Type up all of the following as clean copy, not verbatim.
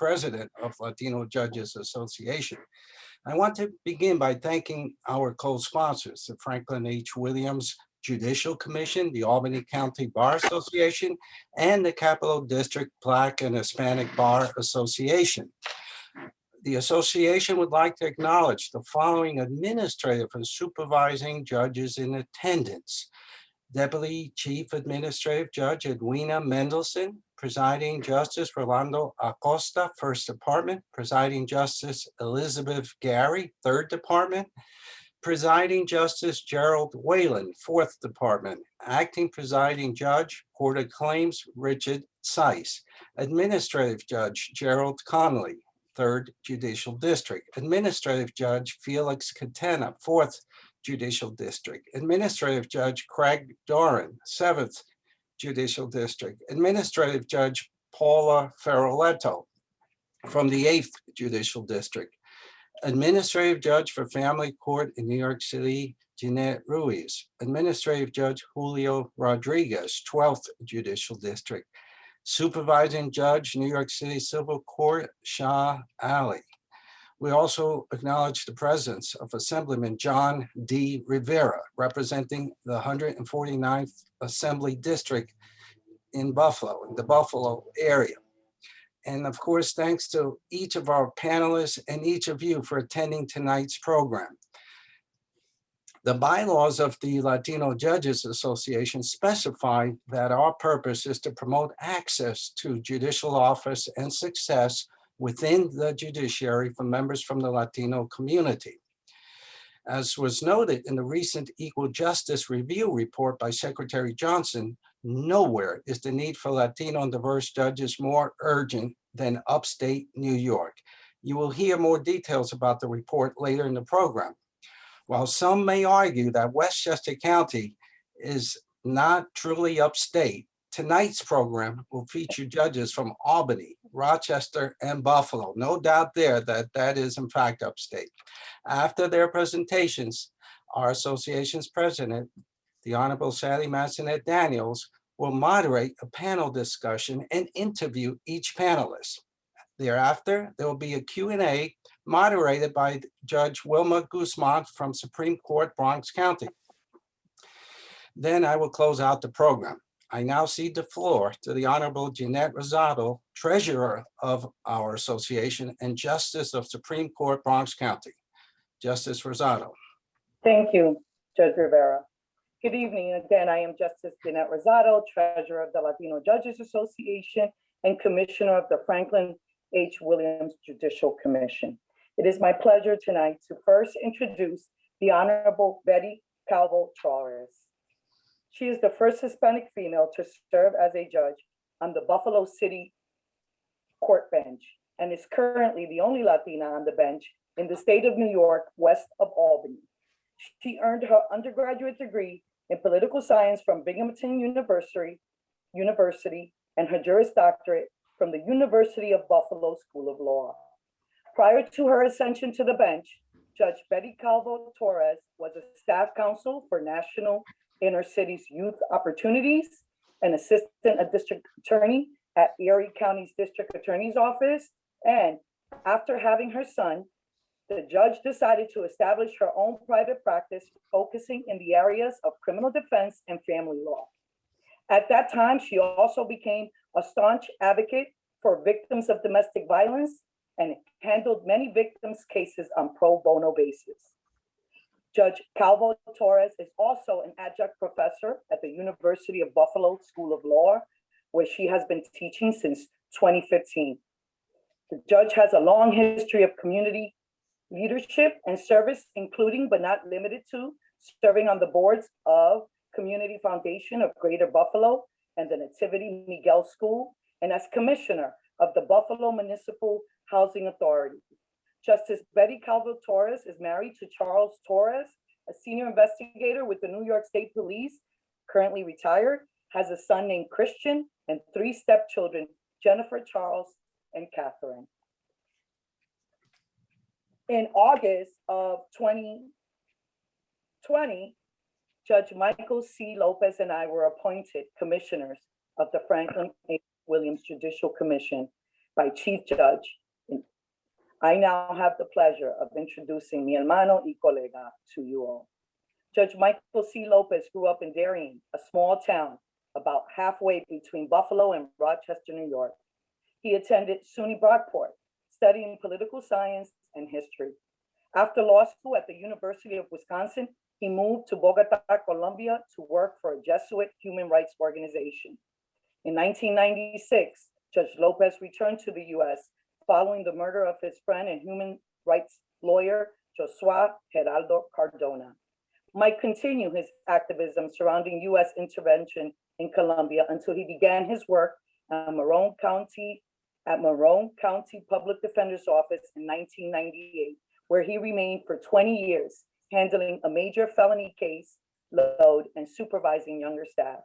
president of Latino Judges Association. I want to begin by thanking our co-sponsors, the Franklin H. Williams Judicial Commission, the Albany County Bar Association, and the Capital District Black and Hispanic Bar Association. The association would like to acknowledge the following administrative and supervising judges in attendance. Deputy Chief Administrative Judge Edwina Mendelson, Presiding Justice Rolando Acosta, First Department, Presiding Justice Elizabeth Gary, Third Department, Presiding Justice Gerald Whalen, Fourth Department, Acting Presiding Judge, Court of Claims, Richard Seiss, Administrative Judge Gerald Connolly, Third Judicial District, Administrative Judge Felix Catena, Fourth Judicial District, Administrative Judge Craig Doran, Seventh Judicial District, Administrative Judge Paula Ferroletto from the Eighth Judicial District, Administrative Judge for Family Court in New York City, Jeanette Ruiz, Administrative Judge Julio Rodriguez, 12th Judicial District, Supervising Judge, New York City Civil Court, Shah Ali. We also acknowledge the presence of Assemblyman John D. Rivera, representing the 149th Assembly District in Buffalo, in the Buffalo area. And of course, thanks to each of our panelists and each of you for attending tonight's program. The bylaws of the Latino Judges Association specify that our purpose is to promote access to judicial office and success within the judiciary for members from the Latino community. As was noted in the recent Equal Justice Review report by Secretary Johnson, nowhere is the need for Latino and diverse judges more urgent than upstate New York. You will hear more details about the report later in the program. While some may argue that Westchester County is not truly upstate, tonight's program will feature judges from Albany, Rochester, and Buffalo. No doubt there that that is in fact upstate. After their presentations, our association's president, the Honorable Sally Massanet Daniels, will moderate a panel discussion and interview each panelist. Thereafter, there will be a Q&A moderated by Judge Wilma Guzman from Supreme Court, Bronx County. Then I will close out the program. I now cede the floor to the Honorable Jeanette Rosado, Treasurer of our association and Justice of Supreme Court, Bronx County. Justice Rosado. Thank you, Judge Rivera. Good evening. Again, I am Justice Jeanette Rosado, Treasurer of the Latino Judges Association and Commissioner of the Franklin H. Williams Judicial Commission. It is my pleasure tonight to first introduce the Honorable Betty Calvo-Torres. She is the first Hispanic female to serve as a judge on the Buffalo City Court bench and is currently the only Latina on the bench in the state of New York, west of Albany. She earned her undergraduate degree in political science from Binghamton University and her Juris Doctorate from the University of Buffalo School of Law. Prior to her ascension to the bench, Judge Betty Calvo-Torres was a staff counsel for National Inner Cities Youth Opportunities, an assistant district attorney at Erie County's District Attorney's Office, and after having her son, the judge decided to establish her own private practice focusing in the areas of criminal defense and family law. At that time, she also became a staunch advocate for victims of domestic violence and handled many victims' cases on pro bono basis. Judge Calvo-Torres is also an adjunct professor at the University of Buffalo School of Law, where she has been teaching since 2015. The judge has a long history of community leadership and service, including but not limited to serving on the boards of Community Foundation of Greater Buffalo and the Nativity Miguel School, and as commissioner of the Buffalo Municipal Housing Authority. Justice Betty Calvo-Torres is married to Charles Torres, a senior investigator with the New York State Police, currently retired, has a son named Christian, and 3 stepchildren, Jennifer, Charles, and Catherine. In August of 2020, Judge Michael C. Lopez and I were appointed commissioners of the Franklin H. Williams Judicial Commission. by Chief Judge. I now have the pleasure of introducing mi hermano y colega to you all. Judge Michael C. Lopez grew up in Darien, a small town about halfway between Buffalo and Rochester, New York. He attended SUNY Brockport, studying political science and history. After law school at the University of Wisconsin, he moved to Bogota, Colombia to work for a Jesuit human rights organization. In 1996, Judge Lopez returned to the US following the murder of his friend and human rights lawyer, Joshua Geraldo Cardona. Mike continued his activism surrounding US intervention in Colombia until he began his work at Maron County Public Defender's Office in 1998, where he remained for 20 years, handling a major felony case load and supervising younger staff.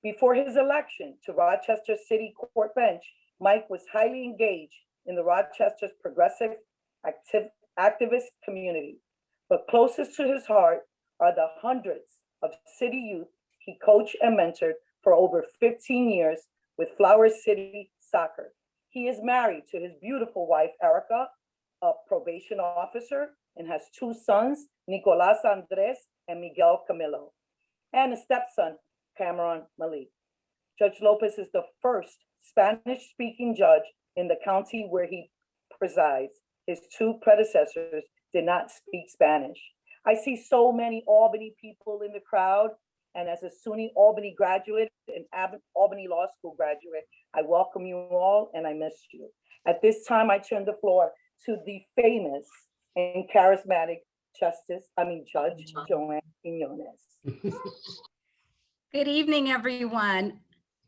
Before his election to Rochester City Court bench, Mike was highly engaged in the Rochester's progressive activist community. But closest to his heart are the hundreds of city youth he coached and mentored for over 15 years with Flower City Soccer. He is married to his beautiful wife, Erica, a probation officer, and has two sons, Nicolas Andres and Miguel Camilo, and a stepson, Cameron Malik. Judge Lopez is the first Spanish-speaking judge in the county where he presides. His two predecessors did not speak Spanish. I see so many Albany people in the crowd, and as a SUNY Albany graduate and Albany Law School graduate, I welcome you all and I miss you. At this time, I turn the floor to the famous and charismatic Judge Joanne Quinones. Good evening, everyone.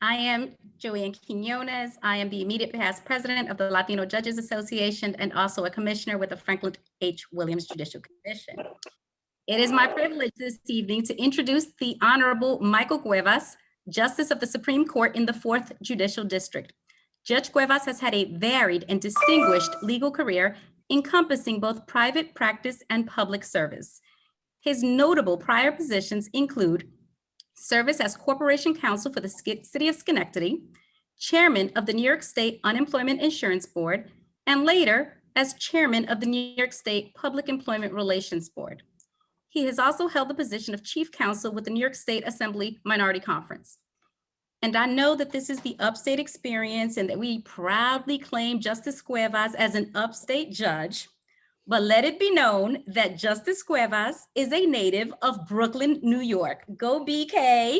I am Joanne Quinones. I am the immediate past president of the Latino Judges Association and also a commissioner with the Franklin H. Williams Judicial Commission. It is my privilege this evening to introduce the Honorable Michael Cuevas, Justice of the Supreme Court in the 4th Judicial District. Judge Cuevas has had a varied and distinguished legal career encompassing both private practice and public service. His notable prior positions include service as Corporation Counsel for the City of Schenectady, Chairman of the New York State Unemployment Insurance Board, and later as Chairman of the New York State Public Employment Relations Board. He has also held the position of Chief Counsel with the New York State Assembly Minority Conference. And I know that this is the Upstate Experience and that we proudly claim Justice Cuevas as an upstate judge, but let it be known that Justice Cuevas is a native of Brooklyn, New York. Go BK.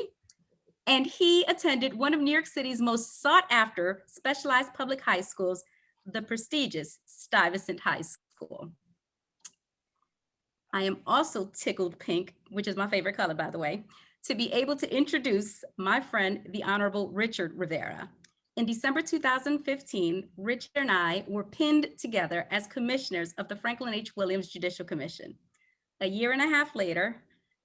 And he attended one of New York City's most sought after specialized public high schools, the prestigious Stuyvesant High School. I am also tickled pink, which is my favorite color, by the way, to be able to introduce my friend, the Honorable Richard Rivera. In December 2015, Richard and I were pinned together as commissioners of the Franklin H. Williams Judicial Commission. A year and a half later,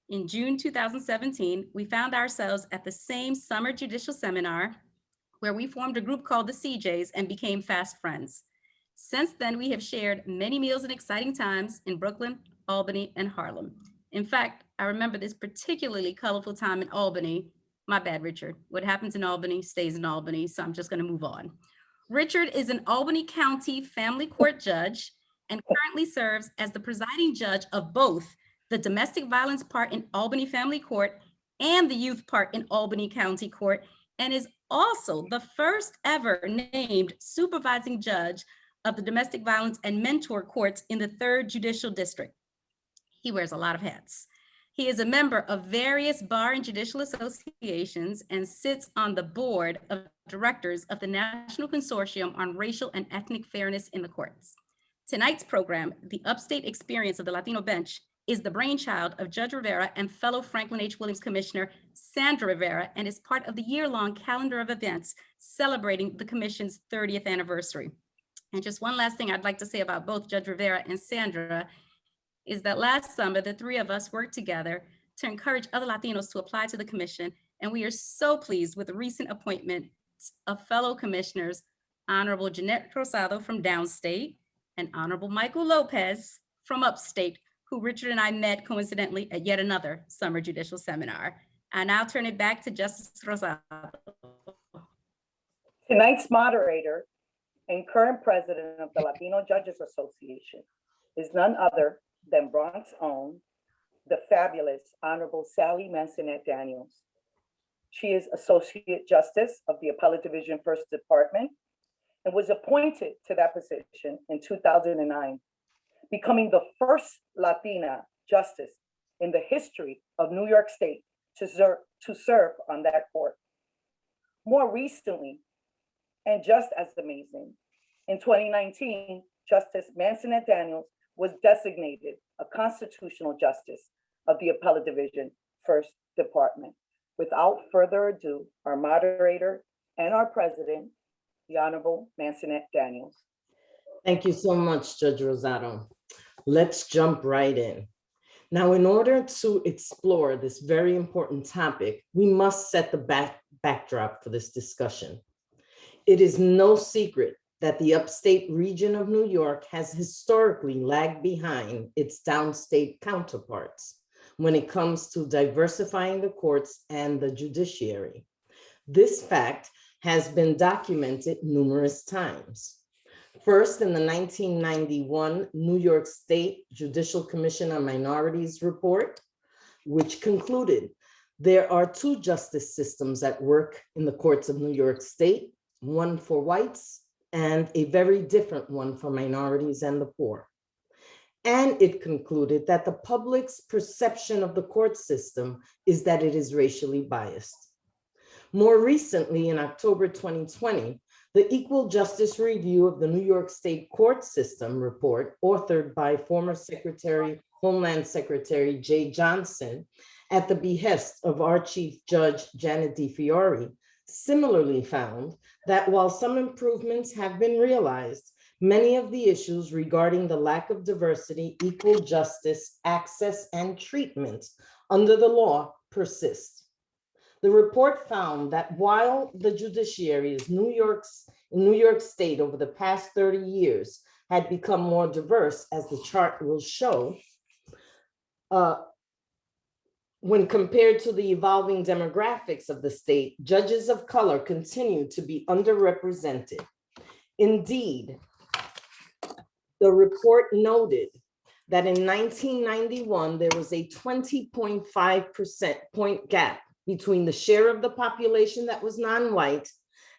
in June 2017, we found ourselves at the same summer judicial seminar where we formed a group called the CJs and became fast friends. Since then, we have shared many meals and exciting times in Brooklyn, Albany, and Harlem. In fact, I remember this particularly colorful time in Albany. My bad, Richard. What happens in Albany stays in Albany, so I'm just going to move on. Richard is an Albany County Family Court judge and currently serves as the presiding judge of both the domestic violence part in Albany Family Court and the youth part in Albany County Court, and is also the first ever named supervising judge of the domestic violence and mentor courts in the 3rd Judicial District. He wears a lot of hats. He is a member of various bar and judicial associations and sits on the board of directors of the National Consortium on Racial and Ethnic Fairness in the Courts. Tonight's program, the Upstate Experience of the Latino Bench, is the brainchild of Judge Rivera and fellow Franklin H. Williams Commissioner Sandra Rivera, and is part of the year-long calendar of events celebrating the Commission's 30th anniversary. And just one last thing I'd like to say about both Judge Rivera and Sandra is that last summer, the three of us worked together to encourage other Latinos to apply to the commission. And we are so pleased with the recent appointment of fellow commissioners, Honorable Jeanette Rosado from downstate and Honorable Michael Lopez from upstate, who Richard and I met coincidentally at yet another summer judicial seminar. I now turn it back to Justice Rosado. Tonight's moderator and current president of the Latino Judges Association is none other than Bronx own, the fabulous Honorable Sally Mansonet Daniels. She is Associate Justice of the Appellate Division First Department and was appointed to that position in 2009, becoming the first Latina justice in the history of New York State to serve on that court. More recently, and just as amazing, in 2019, Justice Mansonet Daniels was designated a constitutional justice of the Appellate Division First Department. Without further ado, our moderator and our president, the Honorable Mansonet Daniels. Thank you so much, Judge Rosado. Let's jump right in. Now, in order to explore this very important topic, we must set the backdrop for this discussion. It is no secret that the upstate region of New York has historically lagged behind its downstate counterparts when it comes to diversifying the courts and the judiciary. This fact has been documented numerous times. First, in the 1991 New York State Judicial Commission on Minorities report, which concluded there are two justice systems at work in the courts of New York State, one for whites and a very different one for minorities and the poor. And it concluded that the public's perception of the court system is that it is racially biased. More recently, in October 2020, the Equal Justice Review of the New York State Court System report, authored by former Homeland Secretary Jay Johnson, at the behest of our Chief Judge Janet DiFiore, similarly found that while some improvements have been realized, many of the issues regarding the lack of diversity, equal justice, access, and treatment under the law persist. The report found that while the judiciary in New York State over the past 30 years had become more diverse, as the chart will show, when compared to the evolving demographics of the state, judges of color continue to be underrepresented. Indeed, the report noted that in 1991, there was a 20.5% point gap between the share of the population that was non-white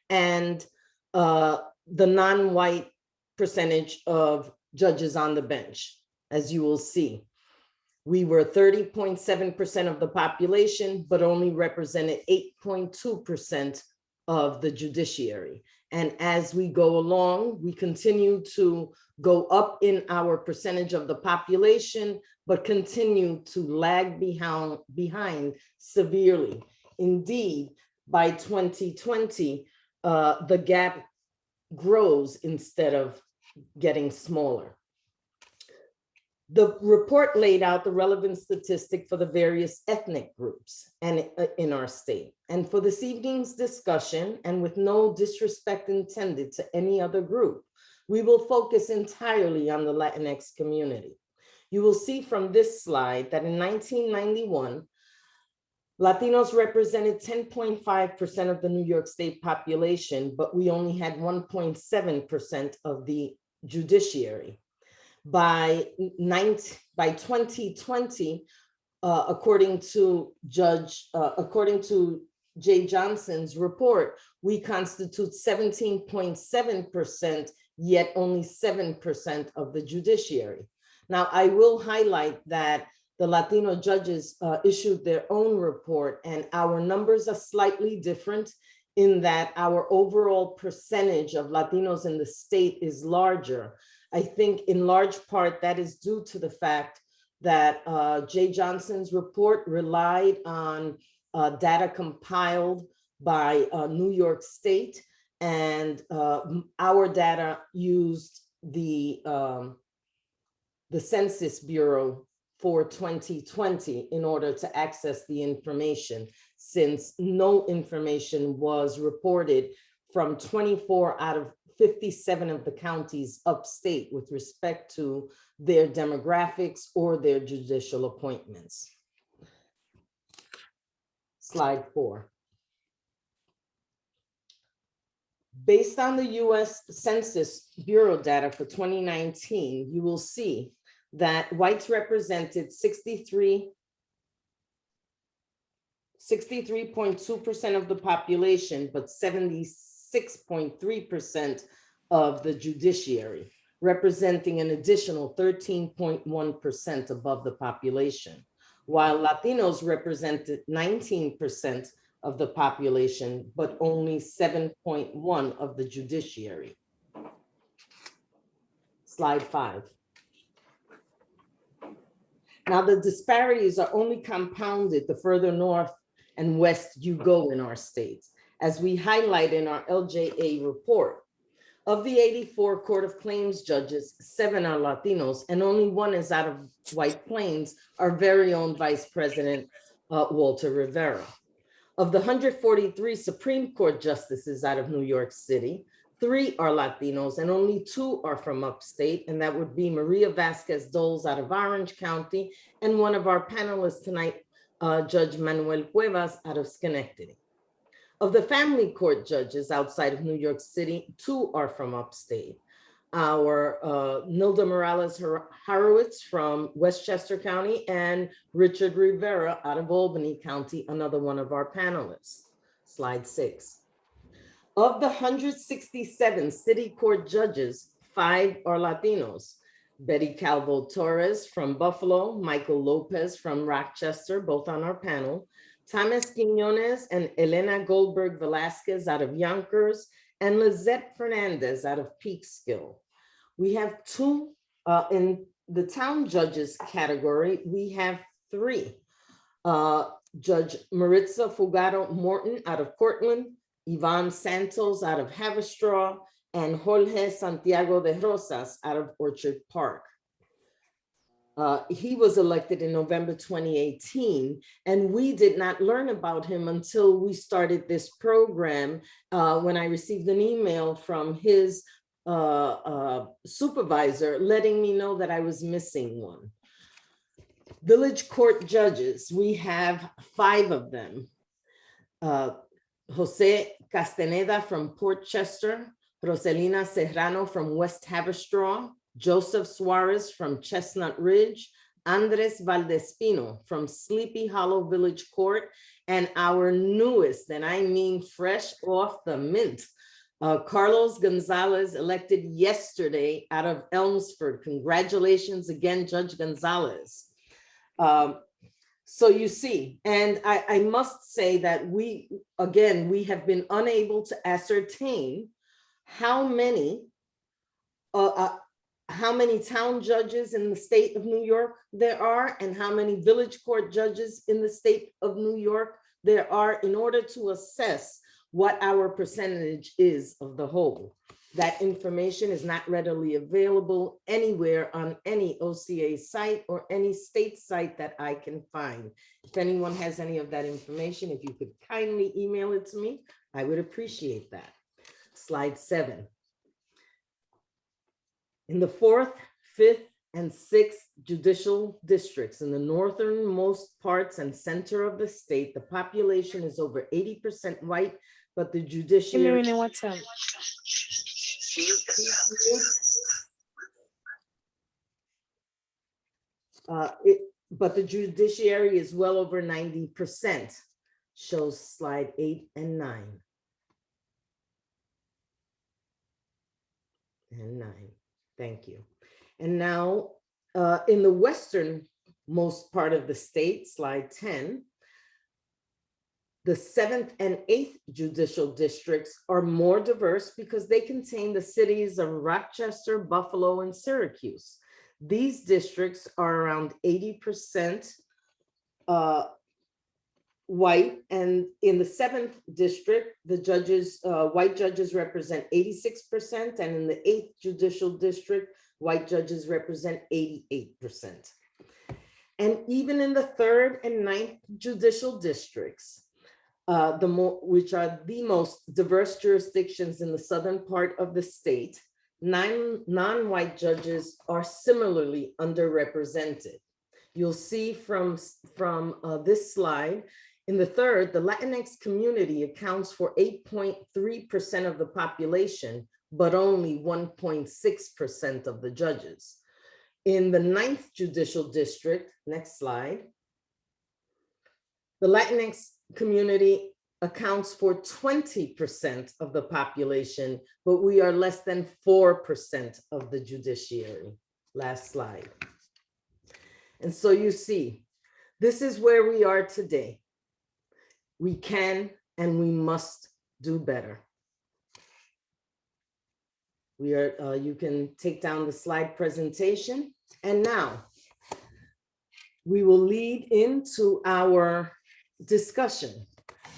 and the non-white percentage of judges on the bench, as you will see. We were 30.7% of the population, but only represented 8.2% of the judiciary. And as we go along, we continue to go up in our percentage of the population, but continue to lag behind severely. Indeed, by 2020, the gap grows instead of getting smaller. The report laid out the relevant statistic for the various ethnic groups and in our state. And for this evening's discussion, and with no disrespect intended to any other group, we will focus entirely on the Latinx community. You will see from this slide that in 1991, Latinos represented 10.5% of the New York State population, but we only had 1.7% of the judiciary. By 2020, according to Jay Johnson's report, we constitute 17.7%, yet only 7% of the judiciary. Now, I will highlight that the Latino judges issued their own report, and our numbers are slightly different in that our overall percentage of Latinos in the state is larger. I think in large part that is due to the fact that Jay Johnson's report relied on data compiled by New York State, and our data used the Census Bureau for 2020 in order to access the information, since no information was reported from 24 out of 57 of the counties upstate with respect to their demographics or their judicial appointments. Slide 4. Based on the US Census Bureau data for 2019, you will see that whites represented 63.2% of the population, but 76.3% of the judiciary, representing an additional 13.1% above the population, while Latinos represented 19% of the population, but only 7.1 of the judiciary. Slide 5. Now, the disparities are only compounded the further north and west you go in our states. As we highlight in our LJA report, of the 84 Court of Claims judges, 7 are Latinos and only 1 is out of White Plains, our very own Vice President, Walter Rivera. Of the 143 Supreme Court justices out of New York City, 3 are Latinos and only 2 are from upstate, and that would be Maria Vasquez Doles out of Orange County, and one of our panelists tonight, Judge Manuel Cuevas out of Schenectady. Of the family court judges outside of New York City, 2 are from upstate. Our Nilda Morales Horowitz from Westchester County and Richard Rivera out of Albany County, another one of our panelists. Slide 6. Of the 167 city court judges, 5 are Latinos. Betty Calvo Torres from Buffalo, Michael Lopez from Rochester, both on our panel, Thomas Quiñones and Elena Goldberg Velasquez out of Yonkers, and Lizette Fernandez out of Peekskill. We have 2 in the town judges category. We have 3. Judge Maritza Fugaro Morton out of Cortland, Yvonne Santos out of Haverstraw, and Jorge Santiago de Rosas out of Orchard Park. He was elected in November 2018, and we did not learn about him until we started this program when I received an email from his supervisor letting me know that I was missing one. Village court judges, we have 5 of them. Jose Castaneda from Port Chester, Roselina Serrano from West Haverstraw, Joseph Suarez from Chestnut Ridge, Andres Valdespino from Sleepy Hollow Village Court, and our newest, and I mean fresh off the mint, Carlos Gonzalez, elected yesterday out of Elmsford. Congratulations again, Judge Gonzalez. So you see, and I must say that we have been unable to ascertain how many town judges in the state of New York there are and how many village court judges in the state of New York there are in order to assess what our percentage is of the whole. That information is not readily available anywhere on any OCA site or any state site that I can find. If anyone has any of that information, if you could kindly email it to me, I would appreciate that. Slide 7. In the 4th, 5th, and 6th judicial districts in the northernmost parts and center of the state, the population is over 80% white, but the judiciary. But the judiciary is well over 90%, shows slide 8 and 9. And 9, thank you. And now in the westernmost part of the state, slide 10, the 7th and 8th judicial districts are more diverse because they contain the cities of Rochester, Buffalo, and Syracuse. These districts are around 80% white, and in the 7th district, the judges, white judges represent 86%, and in the 8th judicial district, white judges represent 88%. And even in the 3rd and 9th judicial districts, which are the most diverse jurisdictions in the southern part of the state, 9 non-white judges are similarly underrepresented. You'll see from this slide, In the third, the Latinx community accounts for 8.3% of the population, but only 1.6% of the judges. In the 9th Judicial District, next slide, the Latinx community accounts for 20% of the population, but we are less than 4% of the judiciary. Last slide. And so you see, this is where we are today. We can and we must do better. We are, you can take down the slide presentation. And now we will lead into our discussion.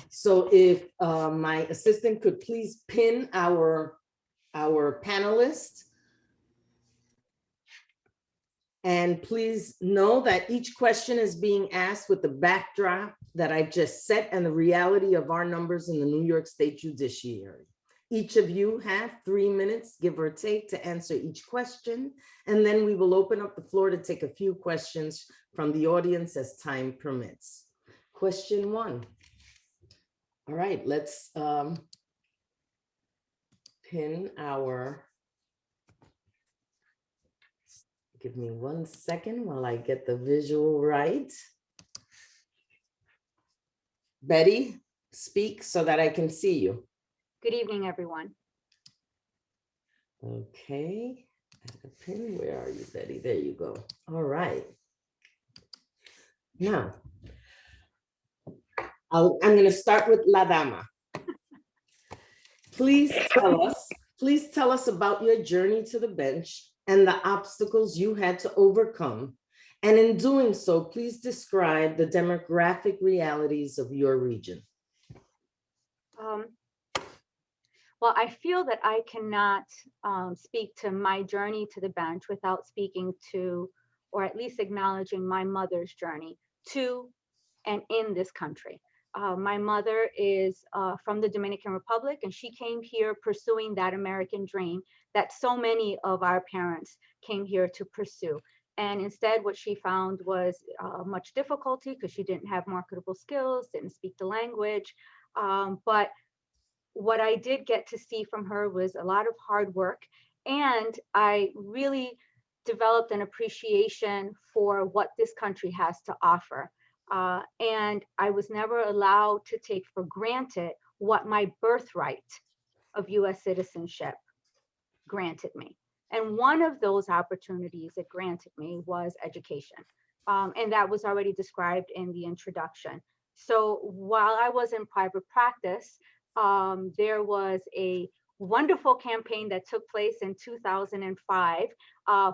So if my assistant could please pin our panelists. And please know that each question is being asked with the backdrop that I've just set and the reality of our numbers in the New York State Judiciary. Each of you have 3 minutes, give or take, to answer each question. And then we will open up the floor to take a few questions from the audience as time permits. Question 1. All right, let's pin our, give me 1 second while I get the visual right. Betty, speak so that I can see you. Good evening, everyone. Okay, add a pin. Where are you, Betty? There you go. All right. Now, I'm going to start with La Dama. Please tell us about your journey to the bench and the obstacles you had to overcome. And in doing so, please describe the demographic realities of your region. Well, I feel that I cannot speak to my journey to the bench without speaking to, or at least acknowledging my mother's journey to and in this country. My mother is from the Dominican Republic, and she came here pursuing that American dream that so many of our parents came here to pursue. And instead, what she found was much difficulty because she didn't have marketable skills, didn't speak the language. But what I did get to see from her was a lot of hard work. And I really developed an appreciation for what this country has to offer. And I was never allowed to take for granted what my birthright of US citizenship granted me. And one of those opportunities it granted me was education. And that was already described in the introduction. So while I was in private practice, there was a wonderful campaign that took place in 2005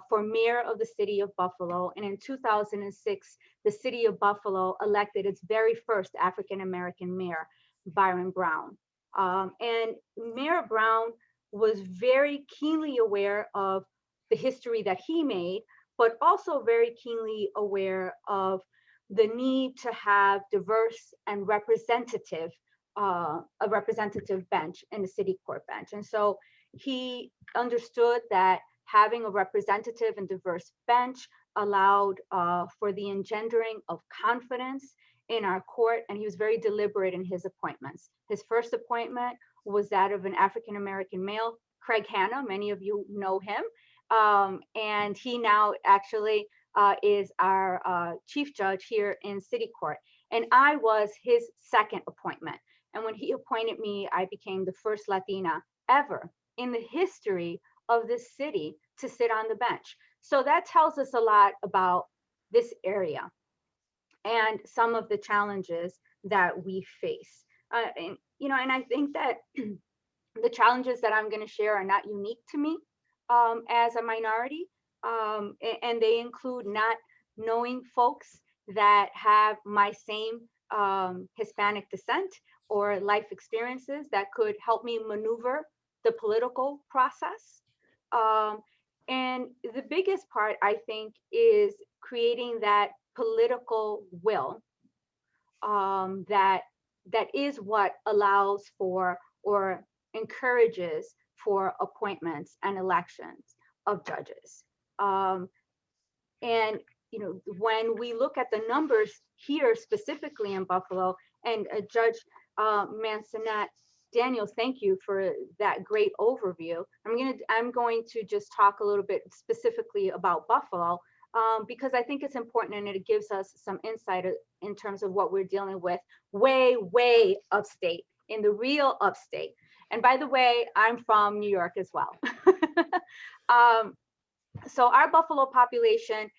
for mayor of the city of Buffalo. And in 2006, the city of Buffalo elected its very first African-American mayor, Byron Brown. And Mayor Brown was very keenly aware of the history that he made, but also very keenly aware of the need to have diverse and representative a representative bench in the city court bench. And so he understood that having a representative and diverse bench allowed for the engendering of confidence in our court, and he was very deliberate in his appointments. His first appointment was that of an African-American male, Craig Hanna. Many of you know him. And he now actually is our chief judge here in city court. And I was his second appointment. And when he appointed me, I became the first Latina ever in the history of this city to sit on the bench. So that tells us a lot about this area and some of the challenges that we face. And I think that the challenges that I'm going to share are not unique to me as a minority. And they include not knowing folks that have my same Hispanic descent or life experiences that could help me maneuver the political process. And the biggest part, I think, is creating that political will that is what allows for or encourages for appointments and elections of judges. And when we look at the numbers here, specifically in Buffalo, And Judge Mansonet, Daniel, thank you for that great overview. I'm going to just talk a little bit specifically about Buffalo, because I think it's important and it gives us some insight in terms of what we're dealing with way upstate, in the real upstate. And by the way, I'm from New York as well. So our Buffalo population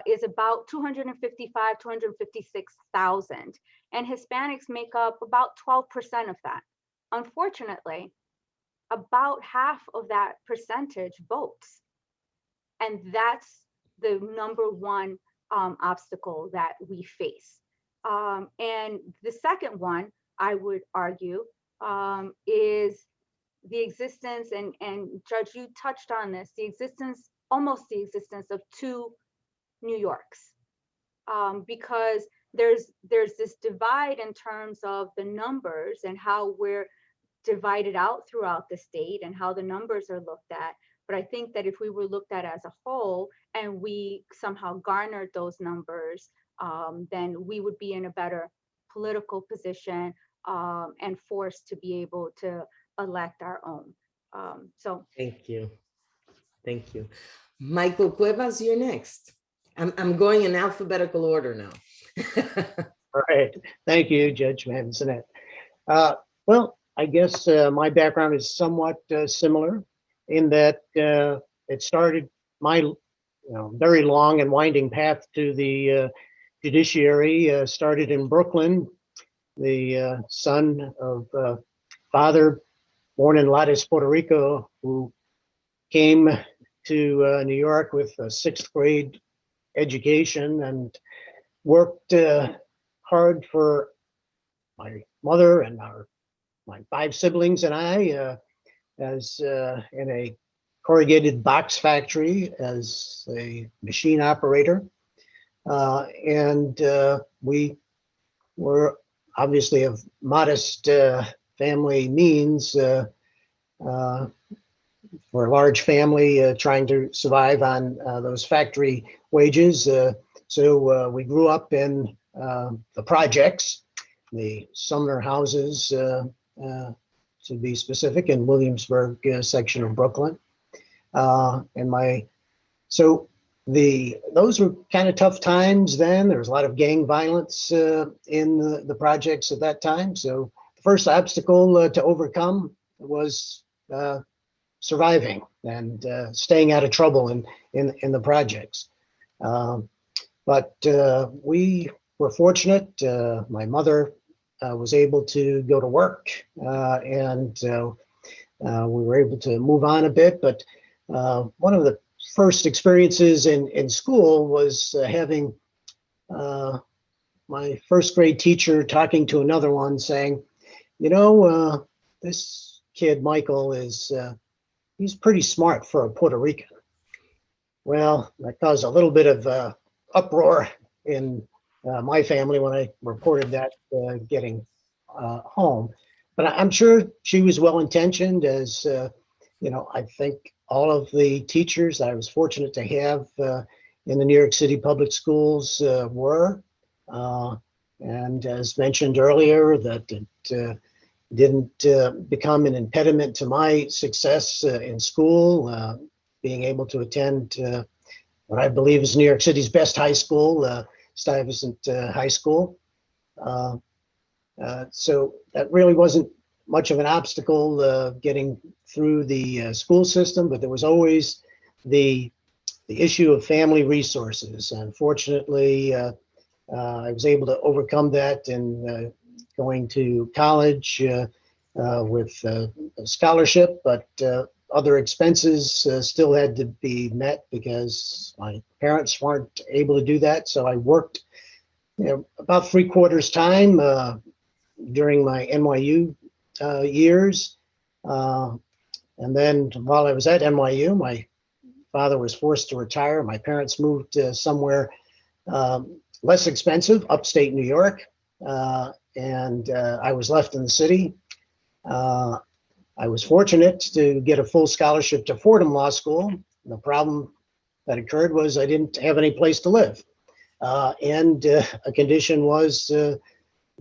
is about 256,000, and Hispanics make up about 12% of that. Unfortunately, about half of that percentage votes. And that's the number one obstacle that we face. And the second one, I would argue, is the existence, and Judge, you touched on this, almost the existence of two New Yorks, because there's this divide in terms of the numbers and how we're divided out throughout the state and how the numbers are looked at. But I think that if we were looked at as a whole and we somehow garnered those numbers, then we would be in a better political position and forced to be able to elect our own. So Thank you. Thank you. Michael Cuevas, you're next. I'm going in alphabetical order now. All right. Thank you, Judge Mansonet. Well, I guess my background is somewhat similar in that it started my very long and winding path to the judiciary started in Brooklyn, the son of father born in Lares, Puerto Rico, who came to New York with a 6th grade education and worked hard for my mother and my 5 siblings and I as in a corrugated box factory as a machine operator. And we were obviously of modest family means for a large family trying to survive on those factory wages. So we grew up in the projects, the Sumner houses, to be specific, in Williamsburg section of Brooklyn. Those were kind of tough times then. There was a lot of gang violence in the projects at that time. So the first obstacle to overcome was surviving and staying out of trouble in the projects. But we were fortunate. My mother was able to go to work and we were able to move on a bit. But one of the first experiences in school was having my 1st grade teacher talking to another one saying, this kid, Michael, he's pretty smart for a Puerto Rican. Well, that caused a little bit of uproar in my family when I reported that getting home. But I'm sure she was well-intentioned, as I think all of the teachers I was fortunate to have in the New York City public schools were. And as mentioned earlier, that it didn't become an impediment to my success in school, being able to attend what I believe is New York City's best high school, Stuyvesant High School. So that really wasn't much of an obstacle getting through the school system, but there was always the issue of family resources. Unfortunately, I was able to overcome that in going to college with a scholarship, but other expenses still had to be met because my parents weren't able to do that. So I worked about 3/4 time during my NYU years. And then while I was at NYU, my father was forced to retire. My parents moved somewhere less expensive, upstate New York. And I was left in the city. I was fortunate to get a full scholarship to Fordham Law School. The problem that occurred was I didn't have any place to live. And a condition was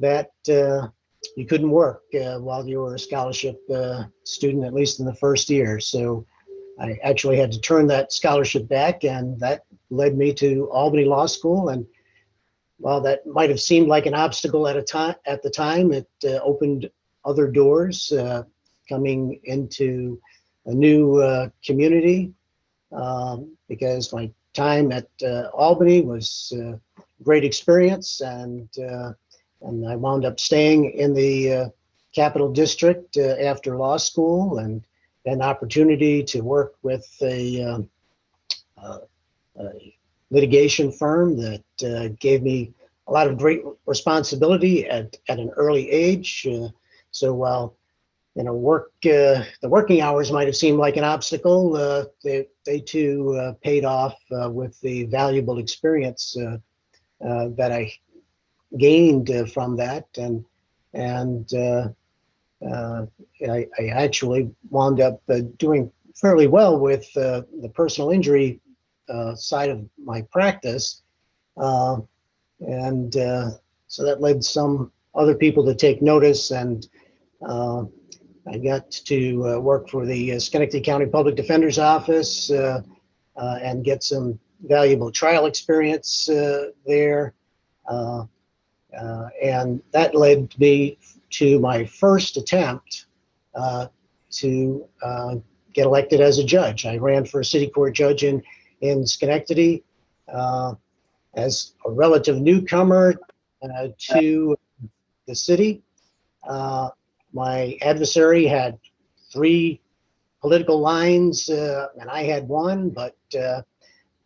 that you couldn't work while you were a scholarship student, at least in the first year. So I actually had to turn that scholarship back, and that led me to Albany Law School. And while that might have seemed like an obstacle at the time, it opened other doors, coming into a new community, because my time at Albany was a great experience, and I wound up staying in the Capital District after law school, and an opportunity to work with a litigation firm that gave me a lot of great responsibility at an early age. So while the working hours might have seemed like an obstacle, they too paid off with the valuable experience that I gained from that, and I actually wound up doing fairly well with the personal injury side of my practice, and so that led some other people to take notice, and I got to work for the Schenectady County Public Defender's Office and get some valuable trial experience there. And that led me to my first attempt to get elected as a judge. I ran for a city court judge in Schenectady as a relative newcomer to the city. My adversary had 3 political lines, and I had 1, but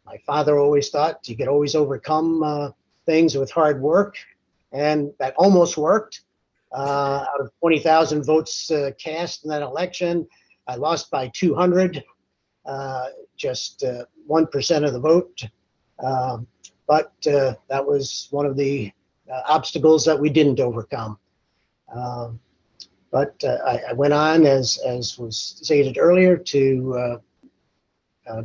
my father always thought you could always overcome things with hard work, and that almost worked. Out of 20,000 votes cast in that election, I lost by 200, just 1% of the vote. But that was one of the obstacles that we didn't overcome. But I went on, as was stated earlier, to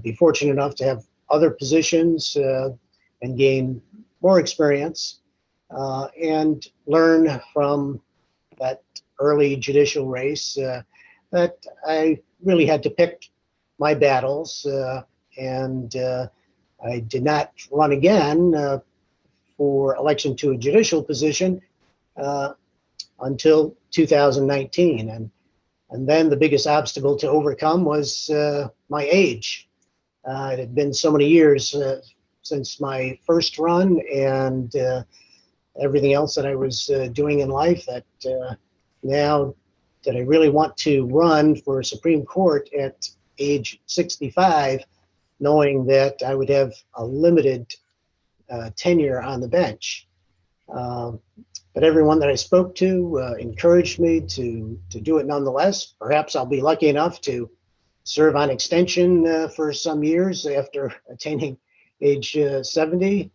be fortunate enough to have other positions and gain more experience and learn from that early judicial race that I really had to pick my battles, and I did not run again for election to a judicial position until 2019. And then the biggest obstacle to overcome was my age. It had been so many years since my first run, and everything else that I was doing in life, that now that I really want to run for Supreme Court at age 65, knowing that I would have a limited tenure on the bench. But everyone that I spoke to encouraged me to do it nonetheless. Perhaps I'll be lucky enough to serve on extension for some years after attaining age 70.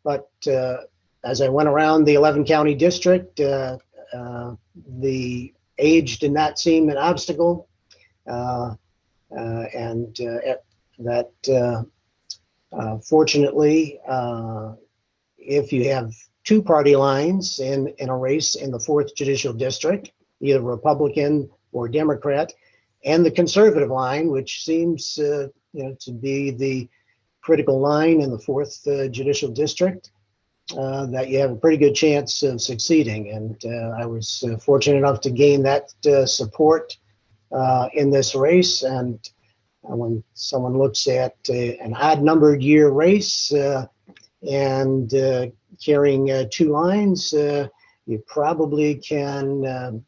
But as I went around the 11 county district, the age did not seem an obstacle. Fortunately, if you have 2 party lines in a race in the 4th Judicial District, either Republican or Democrat, and the conservative line, which seems to be the critical line in the 4th Judicial District, that you have a pretty good chance of succeeding. And I was fortunate enough to gain that support in this race. And when someone looks at an odd numbered year race and carrying 2 lines, you probably can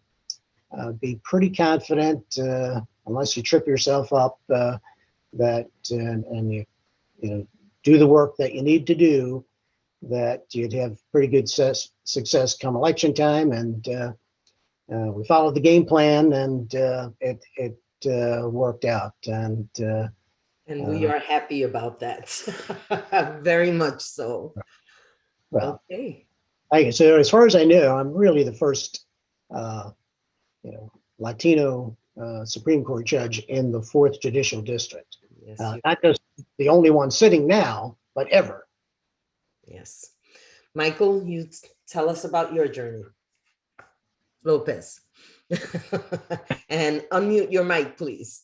be pretty confident, unless you trip yourself up, that and you do the work that you need to do, that you'd have pretty good success come election time. And we followed the game plan, and it worked out. And we are happy about that. Very much so. Well, okay. So as far as I know, I'm really the first Latino Supreme Court judge in the 4th Judicial District. Yes, Not just the only one sitting now, but ever. Yes. Michael, you tell us about your journey. Lopez. And unmute your mic, please.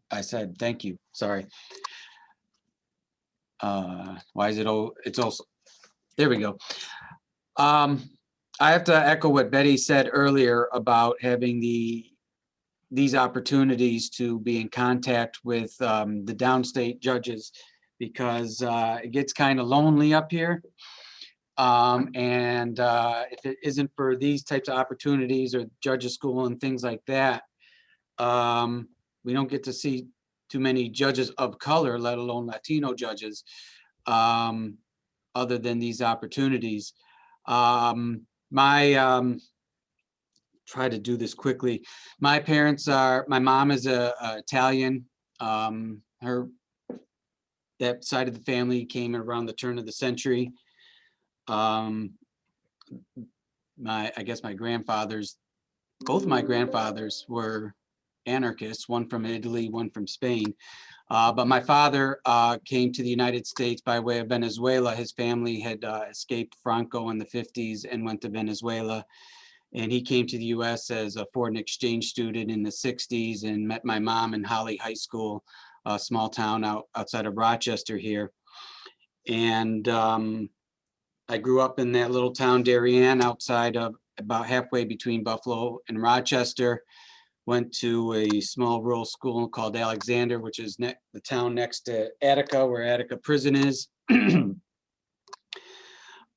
I said, thank you, sorry. Why is it, it's also, there we go. I have to echo what Betty said earlier about having these opportunities to be in contact with the downstate judges, because it gets kind of lonely up here. If it isn't for these types of opportunities or judges school and things like that, we don't get to see too many judges of color, let alone Latino judges, other than these opportunities. Try to do this quickly. My parents are, my mom is Italian. That side of the family came around the turn of the century. I guess my grandfathers, both of my grandfathers were anarchists, one from Italy, one from Spain. But my father came to the United States by way of Venezuela. His family had escaped Franco in the 50s and went to Venezuela. And he came to the US as a foreign exchange student in the 60s and met my mom in Holly High School, a small town outside of Rochester here. And I grew up in that little town, Darien, outside of about halfway between Buffalo and Rochester. Went to a small rural school called Alexander, which is the town next to Attica, where Attica Prison is.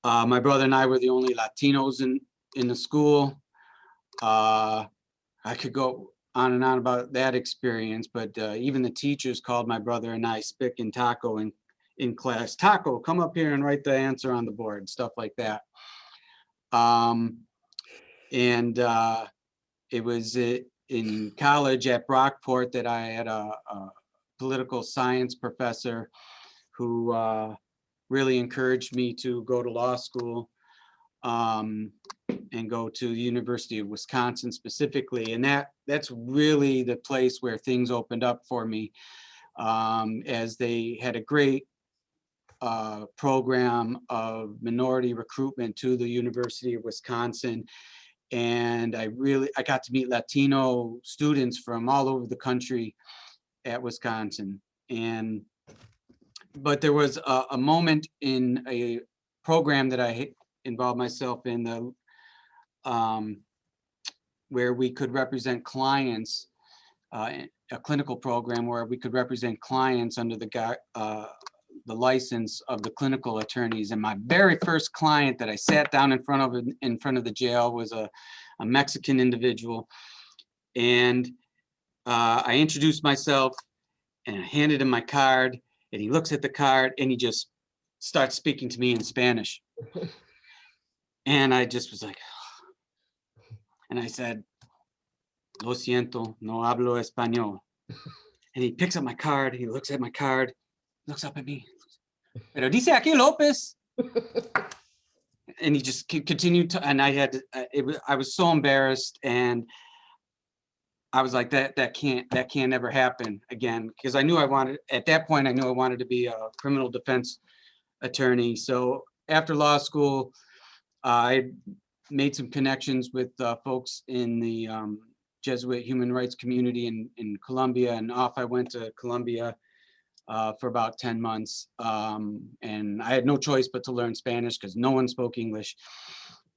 My brother and I were the only Latinos in the school. I could go on and on about that experience, but even the teachers called my brother and I Spick and Taco in class. Taco, come up here and write the answer on the board, stuff like that. It was in college at Brockport that I had a political science professor who really encouraged me to go to law school and go to the University of Wisconsin specifically. And that's really the place where things opened up for me, as they had a great program of minority recruitment to the University of Wisconsin. And I got to meet Latino students from all over the country at Wisconsin. But there was a moment in a program that I involved myself in, where we could represent clients, a clinical program where we could represent clients under the license of the clinical attorneys. And my very first client that I sat down in front of the jail was a Mexican individual. And I introduced myself and I handed him my card, and he looks at the card and he just starts speaking to me in Spanish. And I just was like, and I said, "Lo siento, no hablo español." And he picks up my card, he looks at my card, looks up at me. "Pero dice aquí Lopez." And he just continued to, and I was so embarrassed, and I was like, that can't ever happen again, because I knew at that point I knew I wanted to be a criminal defense attorney. So after law school, I made some connections with folks in the Jesuit human rights community in Colombia, and off I went to Colombia for about 10 months. And I had no choice but to learn Spanish because no one spoke English.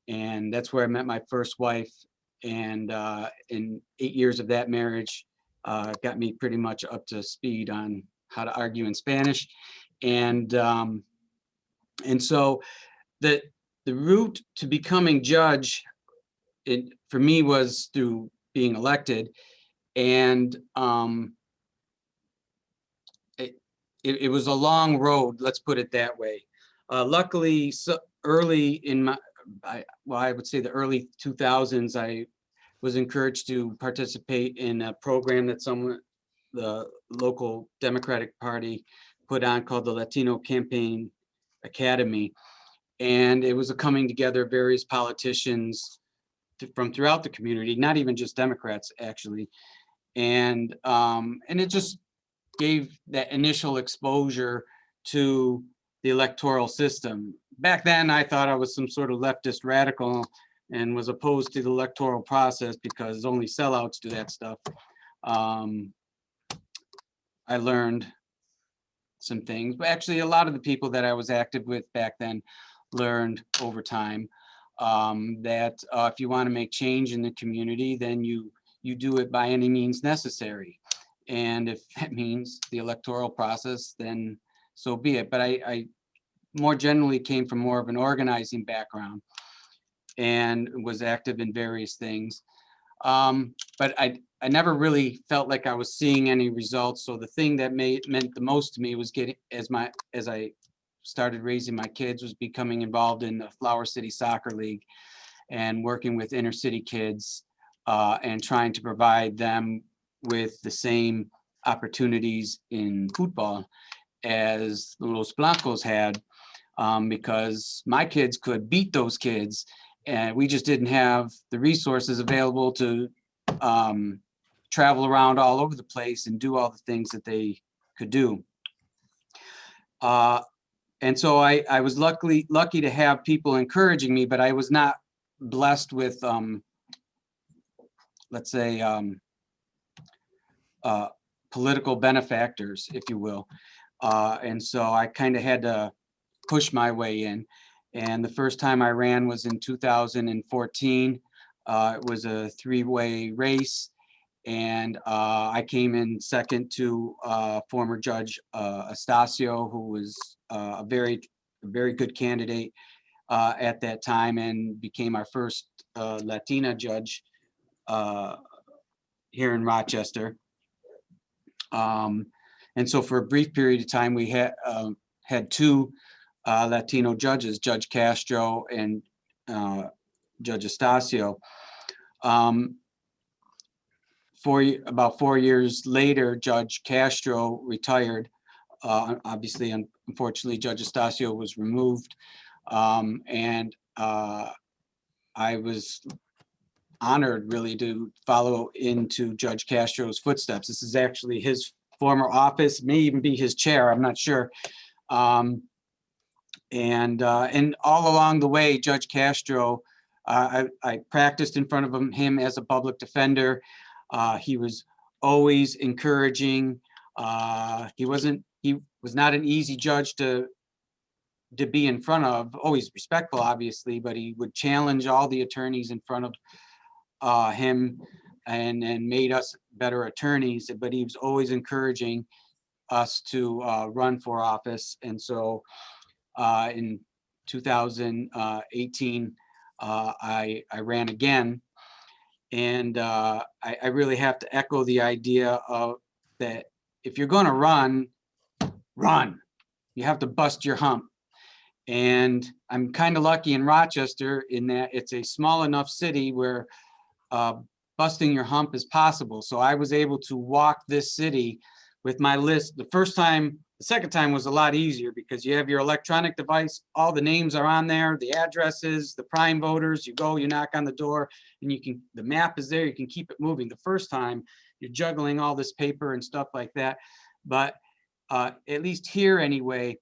And that's where I met my first wife. And in 8 years of that marriage, got me pretty much up to speed on how to argue in Spanish. And so the route to becoming judge, for me, was through being elected. And it was a long road, let's put it that way. Luckily, so early in I would say the early 2000s, I was encouraged to participate in a program that the local Democratic Party put on called the Latino Campaign Academy. And it was a coming together of various politicians from throughout the community, not even just Democrats, actually. And it just gave that initial exposure to the electoral system. Back then, I thought I was some sort of leftist radical and was opposed to the electoral process because only sellouts do that stuff. I learned some things, but actually a lot of the people that I was active with back then learned over time that if you want to make change in the community, then you do it by any means necessary. And if that means the electoral process, then so be it. But I more generally came from more of an organizing background and was active in various things. But I never really felt like I was seeing any results. So the thing that meant the most to me was getting, as I started raising my kids, was becoming involved in the Flower City Soccer League and working with inner city kids and trying to provide them with the same opportunities in football as the Los Blancos had, because my kids could beat those kids and we just didn't have the resources available to travel around all over the place and do all the things that they could do. And so I was lucky to have people encouraging me, but I was not blessed with, let's say, political benefactors, if you will. And so I kind of had to push my way in. And the first time I ran was in 2014. It was a three-way race. And I came in second to former Judge Estacio, who was a very good candidate at that time and became our first Latina judge here in Rochester. And so for a brief period of time, we had two Latino judges, Judge Castro and Judge Estacio. About 4 years later, Judge Castro retired. Obviously, unfortunately, Judge Estacio was removed. And I was honored really to follow into Judge Castro's footsteps. This is actually his former office, may even be his chair, I'm not sure. And all along the way, Judge Castro, I practiced in front of him as a public defender. He was always encouraging. He was not an easy judge to be in front of, always respectful, obviously, but he would challenge all the attorneys in front of him and made us better attorneys, but he was always encouraging us to run for office. And so in 2018, I ran again. And I really have to echo the idea of that if you're going to run. You have to bust your hump. And I'm kind of lucky in Rochester in that it's a small enough city where busting your hump is possible. So I was able to walk this city with my list. The second time was a lot easier because you have your electronic device, all the names are on there, the addresses, the prime voters, you go, you knock on the door, and the map is there, you can keep it moving. The first time, you're juggling all this paper and stuff like that. But at least here anyway,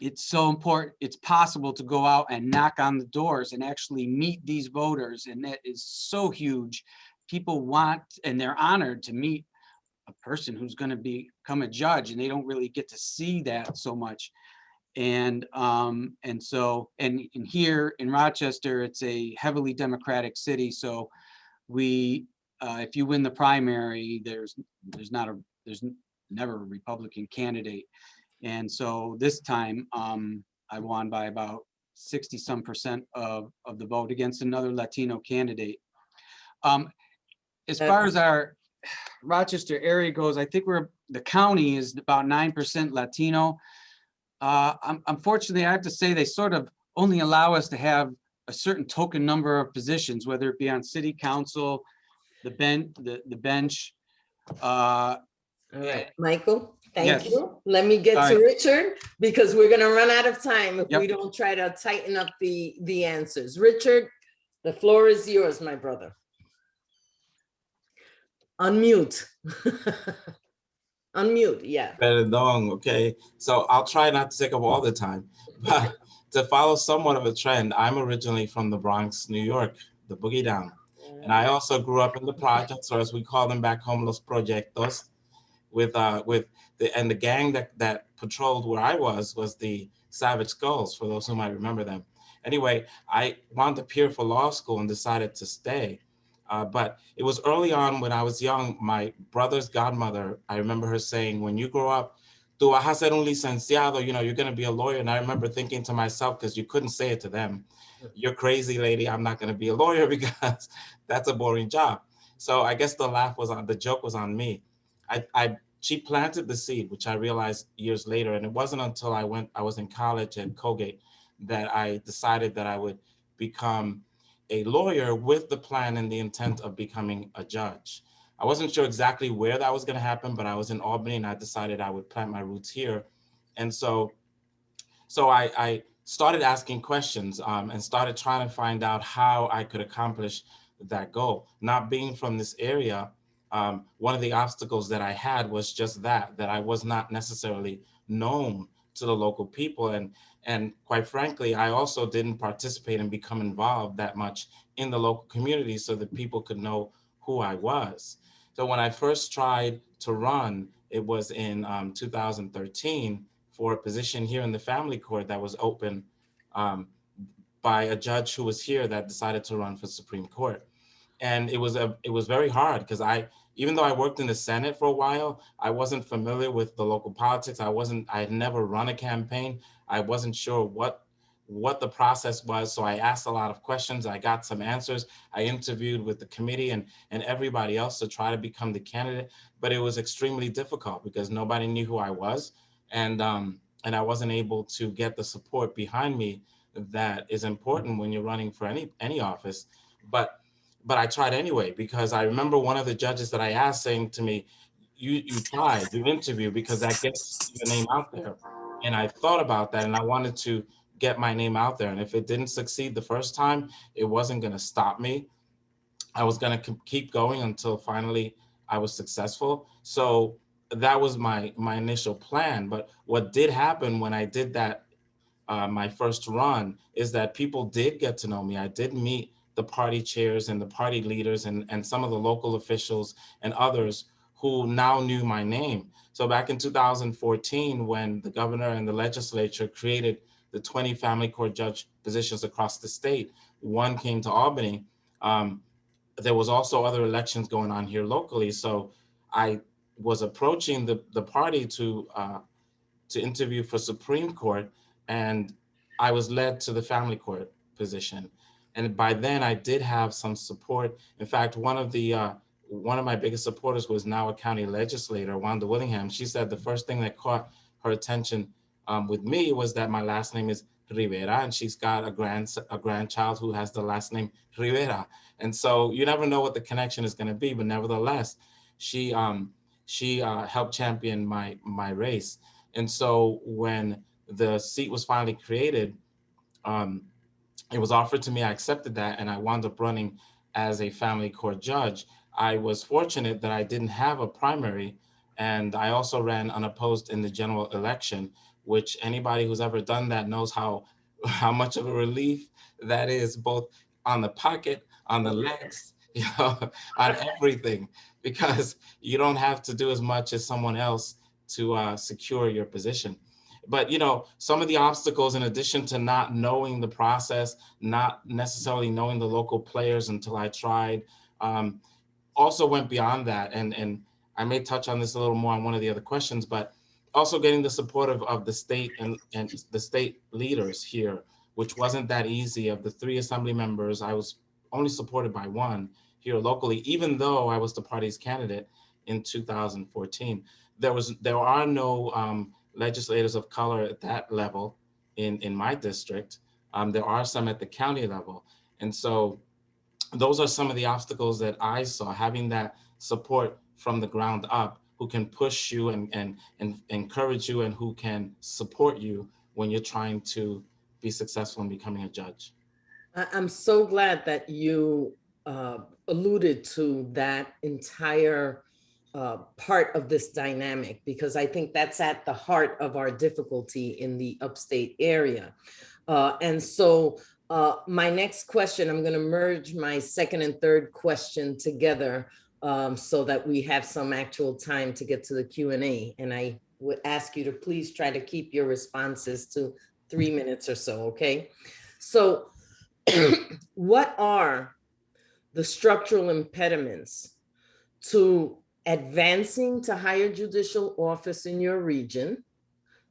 it's so important, it's possible to go out and knock on the doors and actually meet these voters, and that is so huge. People want, and they're honored to meet a person who's going to become a judge, and they don't really get to see that so much. And here in Rochester, it's a heavily Democratic city. So if you win the primary, there's never a Republican candidate. And so this time I won by about 60% of the vote against another Latino candidate. As far as our Rochester area goes, I think the county is about 9% Latino. Unfortunately, I have to say they sort of only allow us to have a certain token number of positions, whether it be on city council, the bench. All right, Michael, thank Yes. you. Let me get All to right. Richard because we're gonna run out of time if Yep. we don't try to tighten up the answers. Richard, the floor is yours, my brother. Unmute. Unmute, yeah. Perdón, okay. So I'll try not to take up all the time, but to follow somewhat of a trend, I'm originally from the Bronx, New York, the Boogie Down. And I also grew up in the projects, or as we call them back home, Los Proyectos, with the gang that patrolled where I was the Savage Skulls, for those who might remember them. Anyway, I wound up here for law school and decided to stay. But it was early on when I was young, my brother's godmother, I remember her saying, when you grow up, tú vas a ser un licenciado, you know, you're going to be a lawyer. And I remember thinking to myself, because you couldn't say it to them, you're crazy, lady, I'm not going to be a lawyer because that's a boring job. So I guess the joke was on me. She planted the seed, which I realized years later. And it wasn't until I was in college at Colgate that I decided that I would become a lawyer with the plan and the intent of becoming a judge. I wasn't sure exactly where that was going to happen, but I was in Albany and I decided I would plant my roots here. And so I started asking questions and started trying to find out how I could accomplish that goal. Not being from this area, one of the obstacles that I had was just that I was not necessarily known to the local people. And quite frankly, I also didn't participate and become involved that much in the local community so that people could know who I was. So when I first tried to run, it was in 2013 for a position here in the family court that was open by a judge who was here that decided to run for Supreme Court. And it was very hard because even though I worked in the Senate for a while, I wasn't familiar with the local politics. I had never run a campaign. I wasn't sure what the process was. So I asked a lot of questions. I got some answers. I interviewed with the committee and everybody else to try to become the candidate. But it was extremely difficult because nobody knew who I was. And I wasn't able to get the support behind me that is important when you're running for any office. But I tried anyway, because I remember one of the judges that I asked saying to me, you tried, you interviewed, because that gets your name out there. And I thought about that and I wanted to get my name out there. And if it didn't succeed the first time, it wasn't going to stop me. I was going to keep going until finally I was successful. So that was my initial plan. But what did happen when I did that, my first run, is that people did get to know me. I did meet the party chairs and the party leaders and some of the local officials and others who now knew my name. So back in 2014, when the governor and the legislature created the 20 family court judge positions across the state, one came to Albany. There was also other elections going on here locally. So I was approaching the party to interview for Supreme Court, and I was led to the family court position. And by then I did have some support. In fact, one of my biggest supporters was now a county legislator, Wanda Willingham. She said the first thing that caught her attention with me was that my last name is Rivera, and she's got a grandchild who has the last name Rivera. And so you never know what the connection is going to be, but nevertheless, she helped champion my race. And so when the seat was finally created, it was offered to me, I accepted that, and I wound up running as a family court judge. I was fortunate that I didn't have a primary, and I also ran unopposed in the general election, which anybody who's ever done that knows how much of a relief that is, both on the pocket, on the legs, on everything, because you don't have to do as much as someone else to secure your position. But, some of the obstacles, in addition to not knowing the process, not necessarily knowing the local players until I tried, also went beyond that. And I may touch on this a little more on one of the other questions, but also getting the support of the state and the state leaders here, which wasn't that easy. Of the 3 assembly members, I was only supported by 1 here locally, even though I was the party's candidate in 2014. There are no legislators of color at that level in my district. There are some at the county level. And so those are some of the obstacles that I saw, having that support from the ground up, who can push you and encourage you and who can support you when you're trying to be successful in becoming a judge. I'm so glad that you alluded to that entire part of this dynamic, because I think that's at the heart of our difficulty in the upstate area. And so my next question, I'm going to merge my second and third question together so that we have some actual time to get to the Q&A. And I would ask you to please try to keep your responses to 3 minutes or so, okay? So what are the structural impediments to advancing to higher judicial office in your region?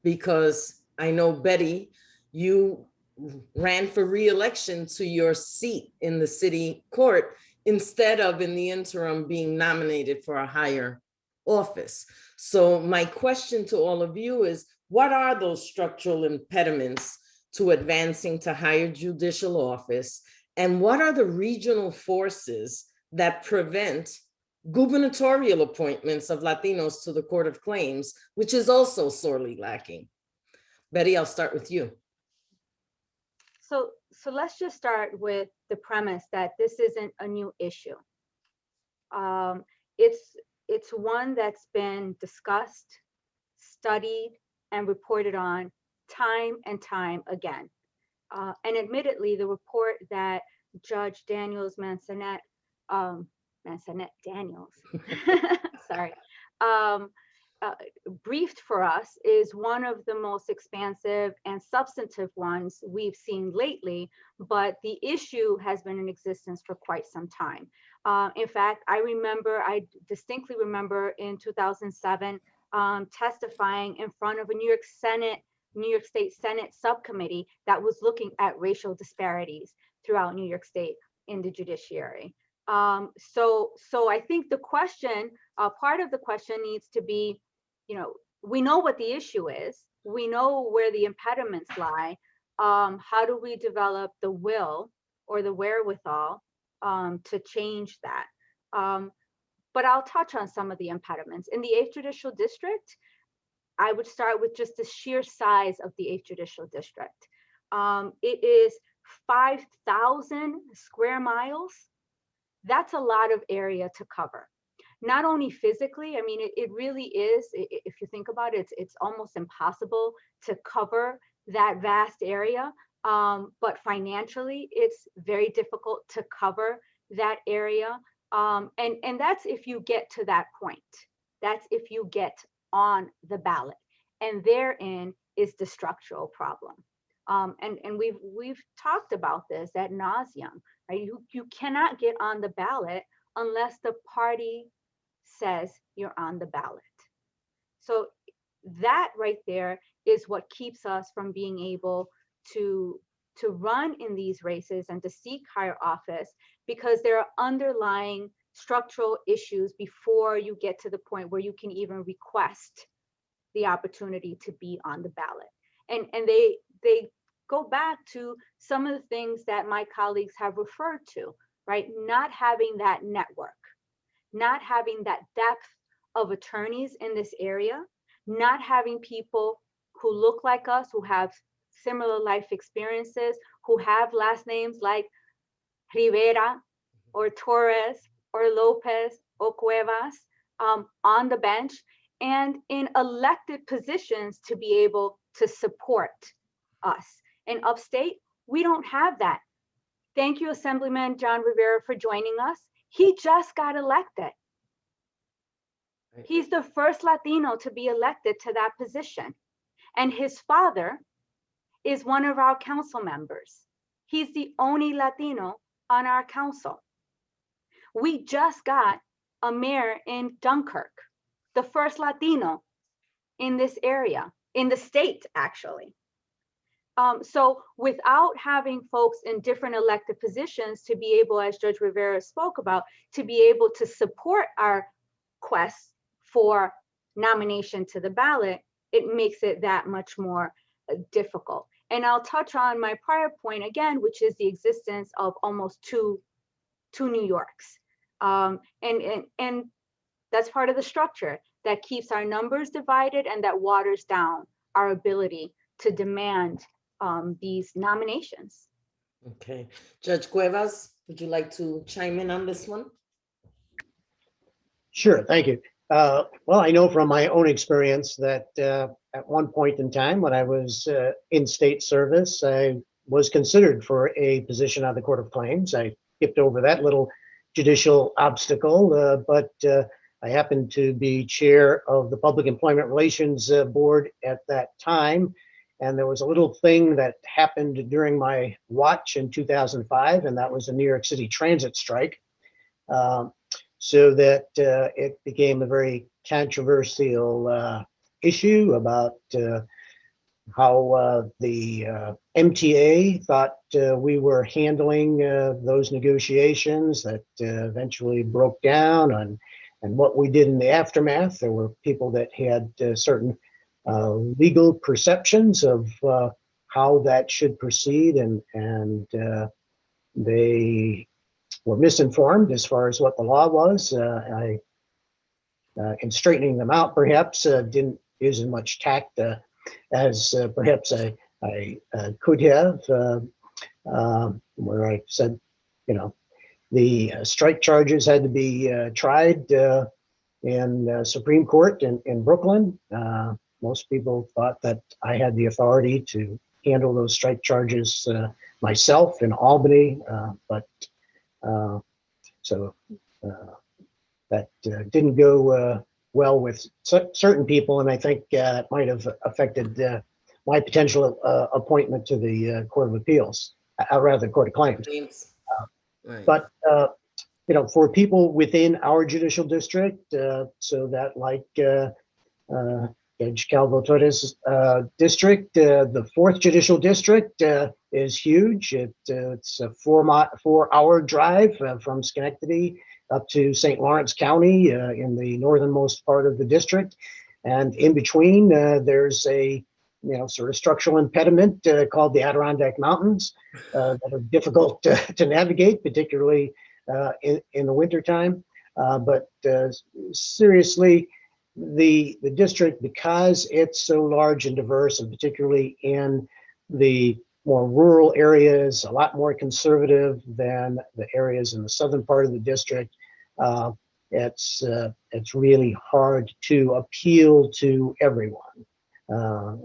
Because I know, Betty, you ran for re-election to your seat in the city court instead of in the interim being nominated for a higher office. So my question to all of you is, what are those structural impediments to advancing to higher judicial office? And what are the regional forces that prevent gubernatorial appointments of Latinos to the Court of Claims, which is also sorely lacking? Betty, I'll start with you. So let's just start with the premise that this isn't a new issue. It's one that's been discussed, studied, and reported on time and time again. And admittedly, the report that Judge Daniels Manzanet Daniels, sorry, briefed for us is one of the most expansive and substantive ones we've seen lately, but the issue has been in existence for quite some time. In fact, I distinctly remember in 2007 testifying in front of a New York State Senate subcommittee that was looking at racial disparities throughout New York State in the judiciary. So I think the question, part of the question needs to be, we know what the issue is. We know where the impediments lie. How do we develop the will or the wherewithal to change that? But I'll touch on some of the impediments. In the 8th Judicial District, I would start with just the sheer size of the 8th Judicial District. It is 5,000 square miles. That's a lot of area to cover. Not only physically, I mean, it really is, if you think about it, it's almost impossible to cover that vast area. But financially, it's very difficult to cover that area. And that's if you get to that point. That's if you get on the ballot. And therein is the structural problem. And we've talked about this ad nauseum, right? You cannot get on the ballot unless the party says you're on the ballot. So that right there is what keeps us from being able to run in these races and to seek higher office, because there are underlying structural issues before you get to the point where you can even request the opportunity to be on the ballot. And they go back to some of the things that my colleagues have referred to, right? Not having that network, not having that depth of attorneys in this area, not having people who look like us, who have similar life experiences, who have last names like Rivera or Torres or Lopez or Cuevas on the bench and in elected positions to be able to support us. In upstate, we don't have that. Thank you, Assemblyman John Rivera, for joining us. He just got elected. He's the first Latino to be elected to that position. And his father is one of our council members. He's the only Latino on our council. We just got a mayor in Dunkirk, the first Latino in this area, in the state, actually. So without having folks in different elected positions to be able, as Judge Rivera spoke about, to be able to support our quest for nomination to the ballot, it makes it that much more difficult. And I'll touch on my prior point again, which is the existence of almost two New Yorks. And that's part of the structure that keeps our numbers divided and that waters down our ability to demand these nominations. Okay, Judge Cuevas, would you like to chime in on this one? Sure, thank you. Well, I know from my own experience that at one point in time when I was in state service, I was considered for a position on the Court of Claims. I skipped over that little judicial obstacle, but I happened to be chair of the Public Employment Relations Board at that time. And there was a little thing that happened during my watch in 2005, and that was the New York City transit strike. So that it became a very controversial issue about how the MTA thought we were handling those negotiations that eventually broke down, and what we did in the aftermath. There were people that had certain legal perceptions of how that should proceed, and they were misinformed as far as what the law was. In straightening them out, perhaps didn't use as much tact as perhaps I could have, where I said, you know, the strike charges had to be tried in Supreme Court in Brooklyn. Most people thought that I had the authority to handle those strike charges myself in Albany, but so that didn't go well with certain people, and I think it might have affected my potential appointment to the Court of Appeals, rather the Court of Claims. Right. But you know, for people within our judicial district, so that like Judge Calvo Torres' district, the 4th Judicial District is huge. It's a 4-hour drive from Schenectady up to St. Lawrence County in the northernmost part of the district. And in between, there's a sort of structural impediment called the Adirondack Mountains that are difficult to navigate, particularly in the wintertime. But seriously, the district, because it's so large and diverse, and particularly in the more rural areas, a lot more conservative than the areas in the southern part of the district, it's really hard to appeal to everyone.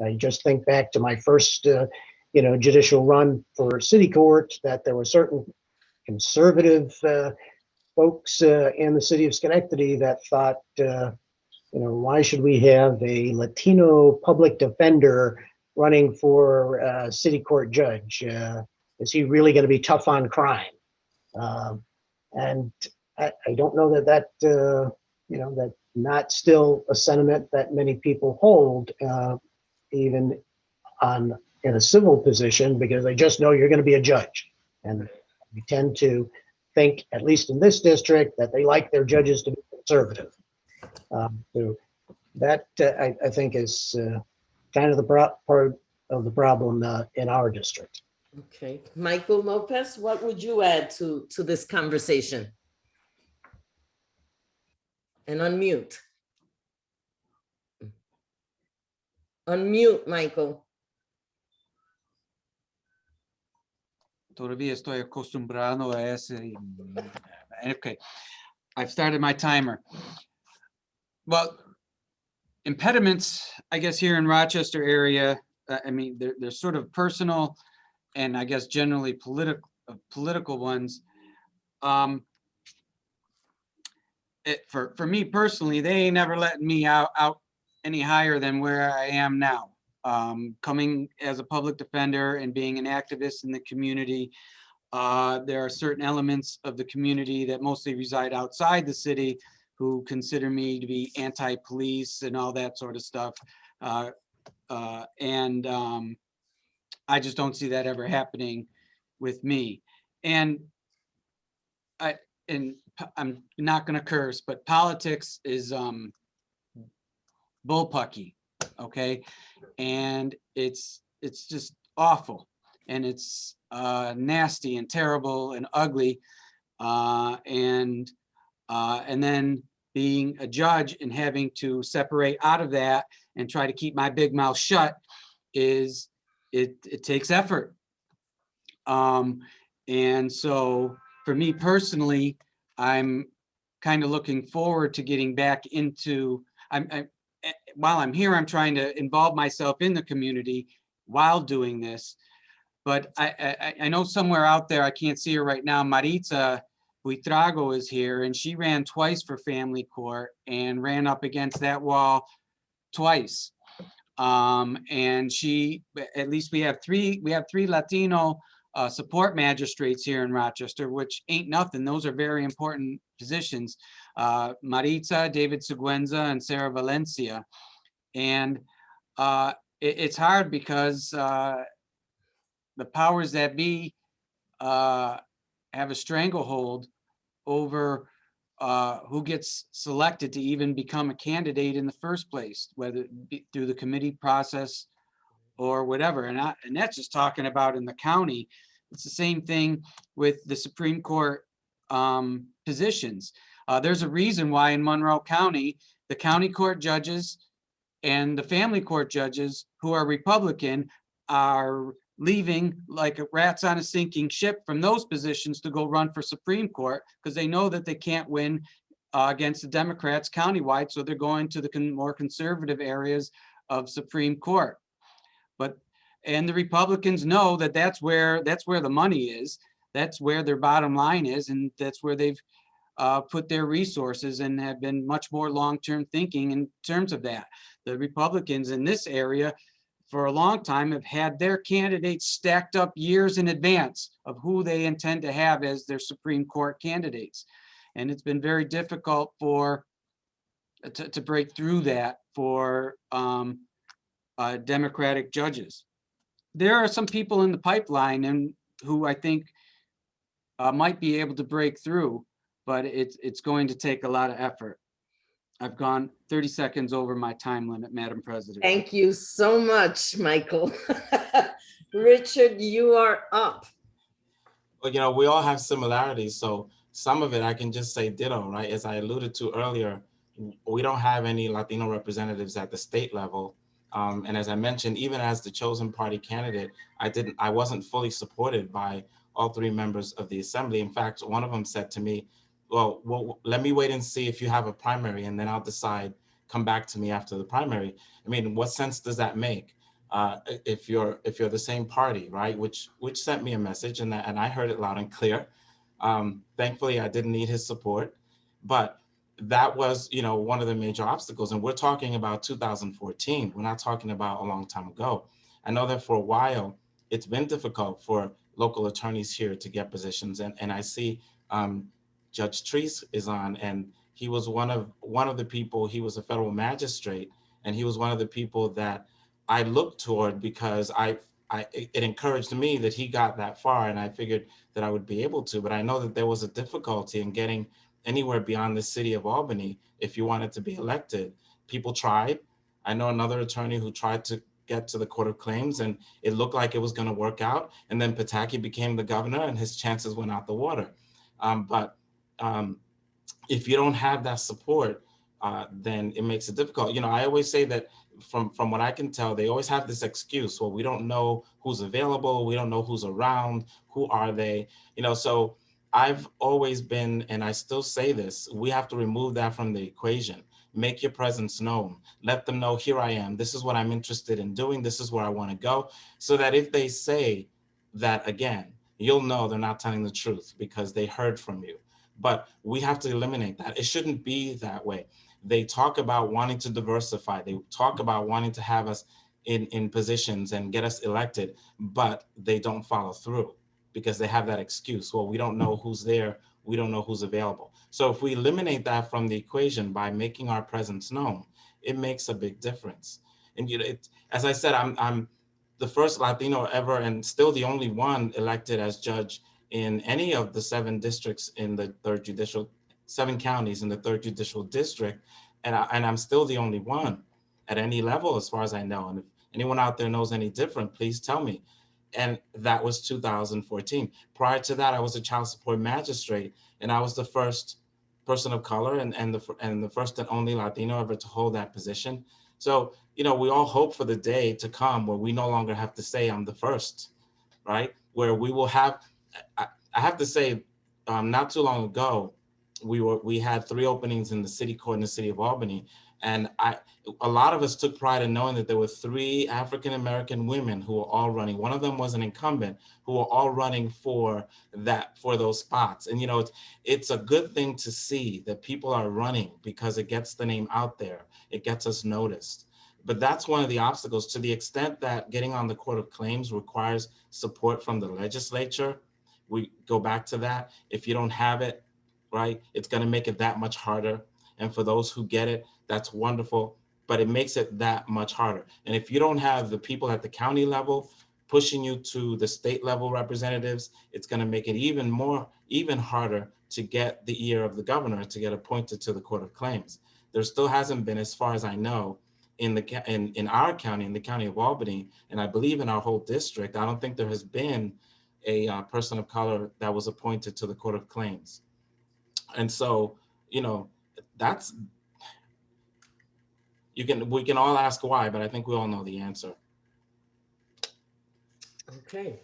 I just think back to my first judicial run for city court, that there were certain conservative folks in the city of Schenectady that thought, why should we have a Latino public defender running for city court judge? Is he really going to be tough on crime? And I don't know that that's not still a sentiment that many people hold, even in a civil position, because they just know you're going to be a judge. And we tend to think, at least in this district, that they like their judges to be conservative. So that I think is kind of the part of the problem in our district. Okay, Michael Lopez, what would you add to this conversation? And unmute. Unmute, Michael. Todavía estoy acostumbrado a ese. Okay, I've started my timer. Well, impediments, I guess, here in Rochester area, I mean, they're sort of personal and I guess generally political ones. For me personally, they ain't never letting me out any higher than where I am now. Coming as a public defender and being an activist in the community, there are certain elements of the community that mostly reside outside the city who consider me to be anti-police and all that sort of stuff. And I just don't see that ever happening with me. And I'm not gonna curse, but politics is bullpucky, okay? And it's just awful. And it's nasty and terrible and ugly. And then being a judge and having to separate out of that and try to keep my big mouth shut it takes effort. And so for me personally, I'm kind of looking forward to getting back into, while I'm here, I'm trying to involve myself in the community while doing this. But I know somewhere out there, I can't see her right now, Maritza Buitrago is here, and she ran twice for family court and ran up against that wall twice. And she, at least we have three Latino support magistrates here in Rochester, which ain't nothing. Those are very important positions. Maritza, David Seguenza, and Sarah Valencia. And it's hard because the powers that be have a stranglehold over who gets selected to even become a candidate in the first place, whether it be through the committee process or whatever. And that's just talking about in the county. It's the same thing with the Supreme Court positions. There's a reason why in Monroe County, the county court judges and the family court judges who are Republican are leaving like rats on a sinking ship from those positions to go run for Supreme Court, because they know that they can't win against the Democrats countywide. So they're going to the more conservative areas of Supreme Court. And the Republicans know that that's where the money is. That's where their bottom line is. And that's where they've put their resources and have been much more long-term thinking in terms of that. The Republicans in this area for a long time have had their candidates stacked up years in advance of who they intend to have as their Supreme Court candidates. And it's been very difficult to break through that for Democratic judges. There are some people in the pipeline and who I think might be able to break through, but it's going to take a lot of effort. I've gone 30 seconds over my time limit, Madam President. Thank you so much, Michael. Richard, you are up. Well, we all have similarities. So some of it I can just say ditto, right? As I alluded to earlier, we don't have any Latino representatives at the state level. And as I mentioned, even as the chosen party candidate, I wasn't fully supported by all three members of the assembly. In fact, one of them said to me, well, let me wait and see if you have a primary, and then I'll decide, come back to me after the primary. I mean, what sense does that make if you're the same party, right? Which sent me a message, and I heard it loud and clear. Thankfully, I didn't need his support, but that was, one of the major obstacles. And we're talking about 2014. We're not talking about a long time ago. I know that for a while, it's been difficult for local attorneys here to get positions. And I see Judge Treese is on, and he was one of the people. He was a federal magistrate, and he was one of the people that I looked toward because it encouraged me that he got that far, and I figured that I would be able to. But I know that there was a difficulty in getting anywhere beyond the city of Albany if you wanted to be elected. People tried. I know another attorney who tried to get to the Court of Claims, and it looked like it was going to work out. And then Pataki became the governor, and his chances went out the water. But if you don't have that support, then it makes it difficult. I always say that from what I can tell, they always have this excuse. Well, we don't know who's available. We don't know who's around. Who are they? So I've always been, and I still say this, we have to remove that from the equation. Make your presence known. Let them know, here I am. This is what I'm interested in doing. This is where I want to go. So that if they say that again, you'll know they're not telling the truth because they heard from you. But we have to eliminate that. It shouldn't be that way. They talk about wanting to diversify. They talk about wanting to have us in positions and get us elected, but they don't follow through because they have that excuse. Well, we don't know who's there. We don't know who's available. So if we eliminate that from the equation by making our presence known, it makes a big difference. And as I said, I'm the first Latino ever and still the only one elected as judge in any of the 7 districts in the 7 counties in the 3rd Judicial District. And I'm still the only one at any level, as far as I know. And if anyone out there knows any different, please tell me. And that was 2014. Prior to that, I was a child support magistrate, and I was the first person of color and the first and only Latino ever to hold that position. So, we all hope for the day to come where we no longer have to say I'm the first, right? Where we will have, I have to say, not too long ago, we had 3 openings in the city court in the city of Albany. And a lot of us took pride in knowing that there were 3 African-American women who were all running. One of them was an incumbent, who were all running for those spots. And, you know, it's a good thing to see that people are running because it gets the name out there. It gets us noticed. But that's one of the obstacles, to the extent that getting on the Court of Claims requires support from the legislature. We go back to that. If you don't have it, right, it's going to make it that much harder. And for those who get it, that's wonderful, but it makes it that much harder. And if you don't have the people at the county level pushing you to the state level representatives, it's going to make it even harder to get the ear of the governor to get appointed to the Court of Claims. There still hasn't been, as far as I know, in our county, in the county of Albany, and I believe in our whole district, I don't think there has been a person of color that was appointed to the Court of Claims. And so, you know, we can all ask why, but I think we all know the answer. Okay.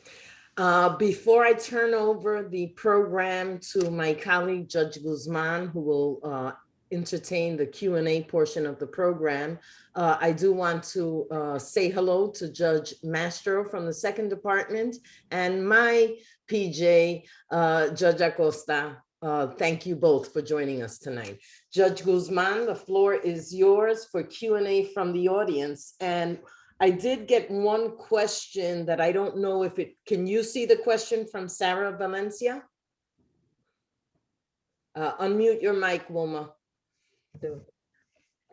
Before I turn over the program to my colleague, Judge Guzman, who will entertain the Q&A portion of the program, I do want to say hello to Judge Mastro from the Second Department and my PJ, Judge Acosta. Thank you both for joining us tonight. Judge Guzman, the floor is yours for Q&A from the audience. And I did get one question that I don't know if can you see the question from Sarah Valencia? Unmute your mic, Wilma.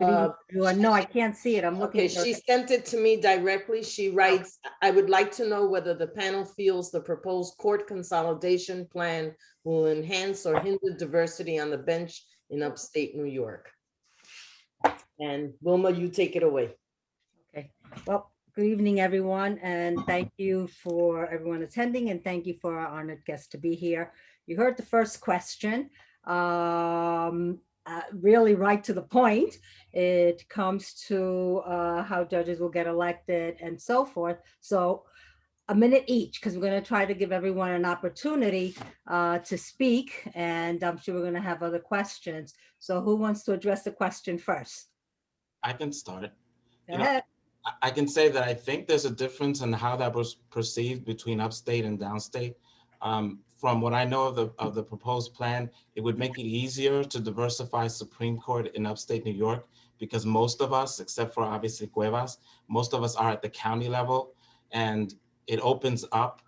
No, I can't see it. I'm looking. Okay, she sent it to me directly. She writes, I would like to know whether the panel feels the proposed court consolidation plan will enhance or hinder diversity on the bench in upstate New York. And Wilma, you take it away. Okay, well, good evening, everyone, and thank you for everyone attending, and thank you for our honored guests to be here. You heard the first question. Really right to the point. It comes to how judges will get elected and so forth. So a minute each, because we're going to try to give everyone an opportunity to speak, and I'm sure we're going to have other questions. So who wants to address the question first? I can start it. Go ahead. I can say that I think there's a difference in how that was perceived between upstate and downstate. From what I know of the proposed plan, it would make it easier to diversify Supreme Court in upstate New York, because most of us, except for obviously Cuevas, most of us are at the county level, and it opens up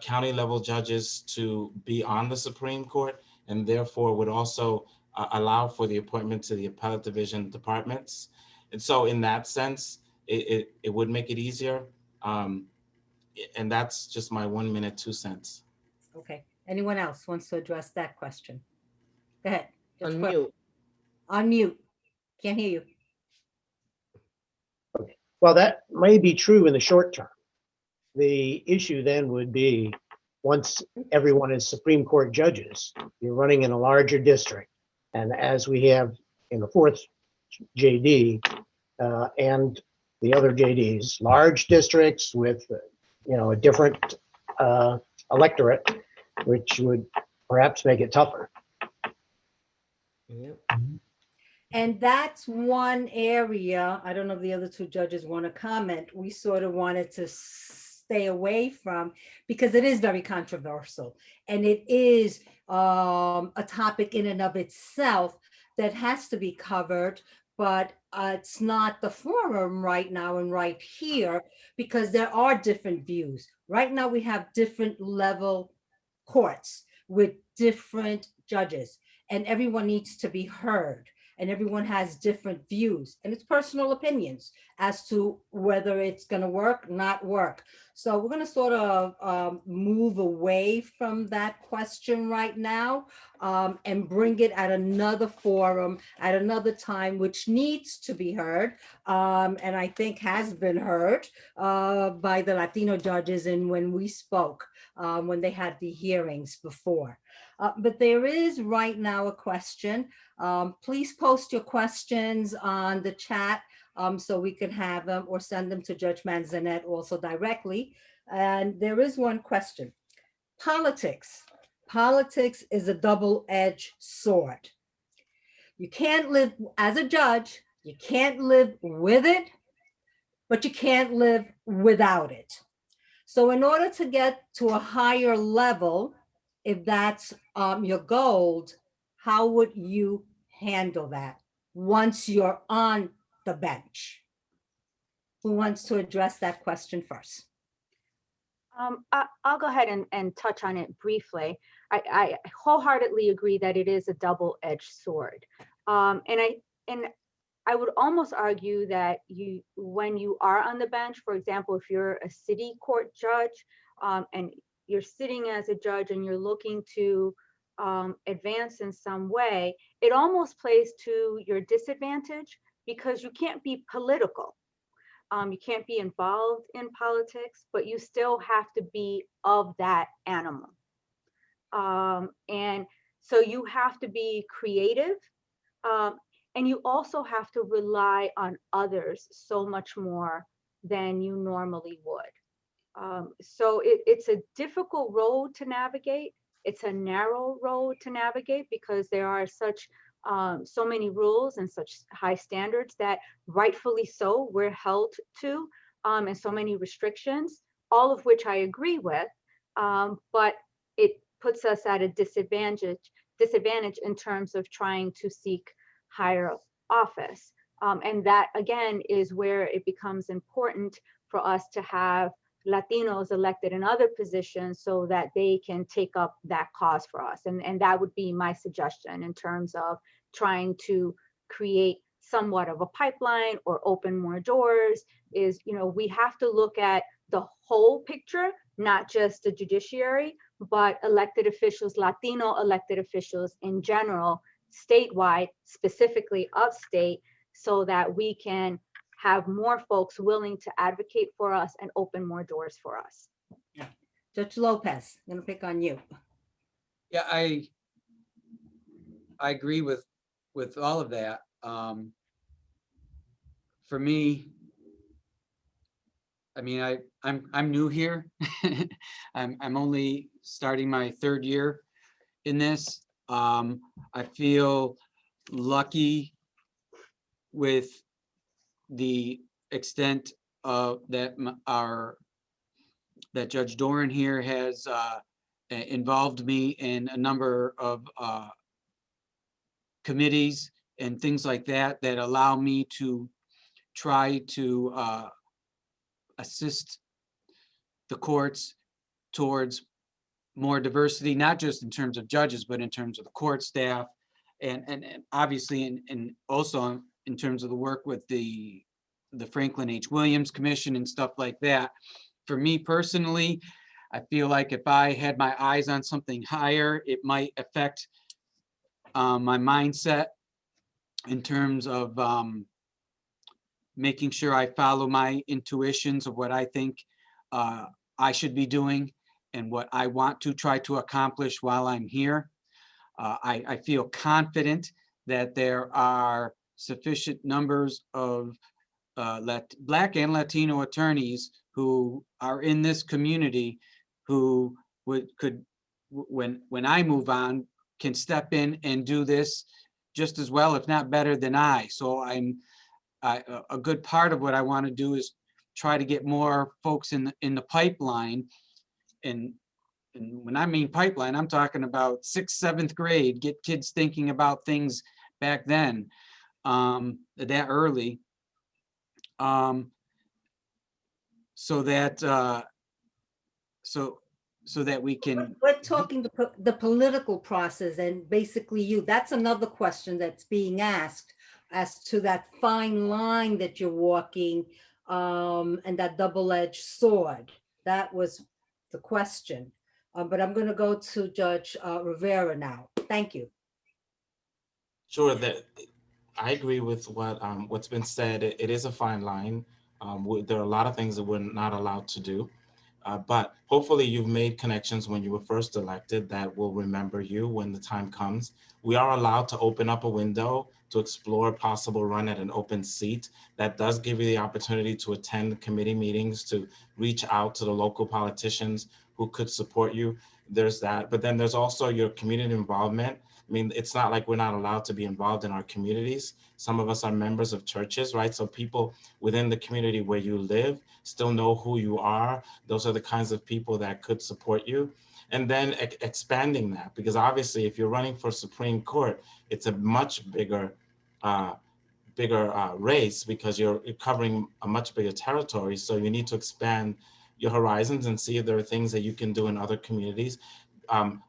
county level judges to be on the Supreme Court, and therefore would also allow for the appointment to the appellate division departments. And so in that sense, it would make it easier. And that's just my 1 minute, 2 cents. Okay. Anyone else wants to address that question? Go ahead. Unmute. Unmute. Can't hear you. Okay. Well, that may be true in the short term. The issue then would be, once everyone is Supreme Court judges, you're running in a larger district. And as we have in the 4th JD and the other JDs, large districts with, a different electorate, which would perhaps make it tougher. Yep. And that's one area, I don't know if the other 2 judges want to comment, we sort of wanted to stay away from, because it is very controversial. And it is a topic in and of itself that has to be covered, but it's not the forum right now and right here, because there are different views. Right now we have different level courts with different judges, and everyone needs to be heard, and everyone has different views, and it's personal opinions as to whether it's going to work, not work. So we're going to sort of move away from that question right now and bring it at another forum at another time, which needs to be heard, and I think has been heard by the Latino judges and when we spoke, when they had the hearings before. But there is right now a question. Please post your questions on the chat so we can have them, or send them to Judge Manzanet also directly. And there is one question. Politics politics is a double-edged sword. You can't live as a judge, you can't live with it, but you can't live without it. So in order to get to a higher level, if that's your goal, how would you handle that once you're on the bench? Who wants to address that question first? I'll go ahead and touch on it briefly. I wholeheartedly agree that it is a double-edged sword. And I would almost argue that when you are on the bench, for example, if you're a city court judge and you're sitting as a judge and you're looking to advance in some way, it almost plays to your disadvantage because you can't be political. You can't be involved in politics, but you still have to be of that animal. And so you have to be creative. And you also have to rely on others so much more than you normally would. So it's a difficult road to navigate. It's a narrow road to navigate because there are such so many rules and such high standards that rightfully so we're held to, and so many restrictions, all of which I agree with, but it puts us at a disadvantage in terms of trying to seek higher office. And that again is where it becomes important for us to have Latinos elected in other positions so that they can take up that cause for us. And that would be my suggestion in terms of trying to create somewhat of a pipeline or open more doors is, we have to look at the whole picture, not just the judiciary, but elected officials, Latino elected officials in general, statewide, specifically upstate, so that we can have more folks willing to advocate for us and open more doors for us. Judge Lopez, I'm gonna pick on you. Yeah, I agree with all of that. For me, I mean, I'm new here. I'm only starting my third year in this. I feel lucky with the extent of that Judge Doran here has involved me in a number of committees and things like that allow me to try to assist the courts towards more diversity, not just in terms of judges, but in terms of the court staff, and obviously and also in terms of the work with the Franklin H. Williams Commission and stuff like that. For me personally, I feel like if I had my eyes on something higher, it might affect my mindset in terms of making sure I follow my intuitions of what I think I should be doing and what I want to try to accomplish while I'm here. I feel confident that there are sufficient numbers of Black and Latino attorneys who are in this community who could, when I move on, can step in and do this just as well, if not better than I. So a good part of what I want to do is try to get more folks in the pipeline. And when I mean pipeline, I'm talking about 6th, 7th grade, get kids thinking about things back then, that early. So that we can. We're talking the political process, and basically that's another question that's being asked as to that fine line that you're walking, and that double-edged sword. That was the question. But I'm going to go to Judge Rivera now. Thank you. Sure, that I agree with what's been said. It is a fine line. There are a lot of things that we're not allowed to do, but hopefully you've made connections when you were first elected that will remember you when the time comes. We are allowed to open up a window to explore a possible run at an open seat. That does give you the opportunity to attend committee meetings, to reach out to the local politicians who could support you. There's that, but then there's also your community involvement. I mean, it's not like we're not allowed to be involved in our communities. Some of us are members of churches, right? So people within the community where you live still know who you are. Those are the kinds of people that could support you. And then expanding that, because obviously if you're running for Supreme Court, it's a much bigger race, because you're covering a much bigger territory. So you need to expand your horizons and see if there are things that you can do in other communities.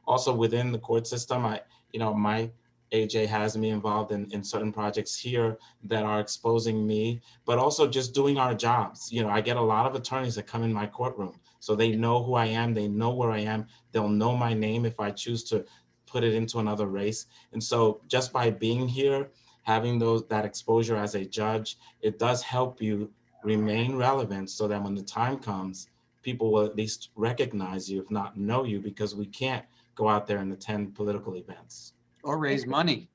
Also within the court system, my AJ has me involved in certain projects here that are exposing me, but also just doing our jobs. I get a lot of attorneys that come in my courtroom, so they know who I am, they know where I am, they'll know my name if I choose to put it into another race. And so just by being here, having that exposure as a judge, it does help you remain relevant, so that when the time comes, people will at least recognize you, if not know you, because we can't go out there and attend political events. Or raise money.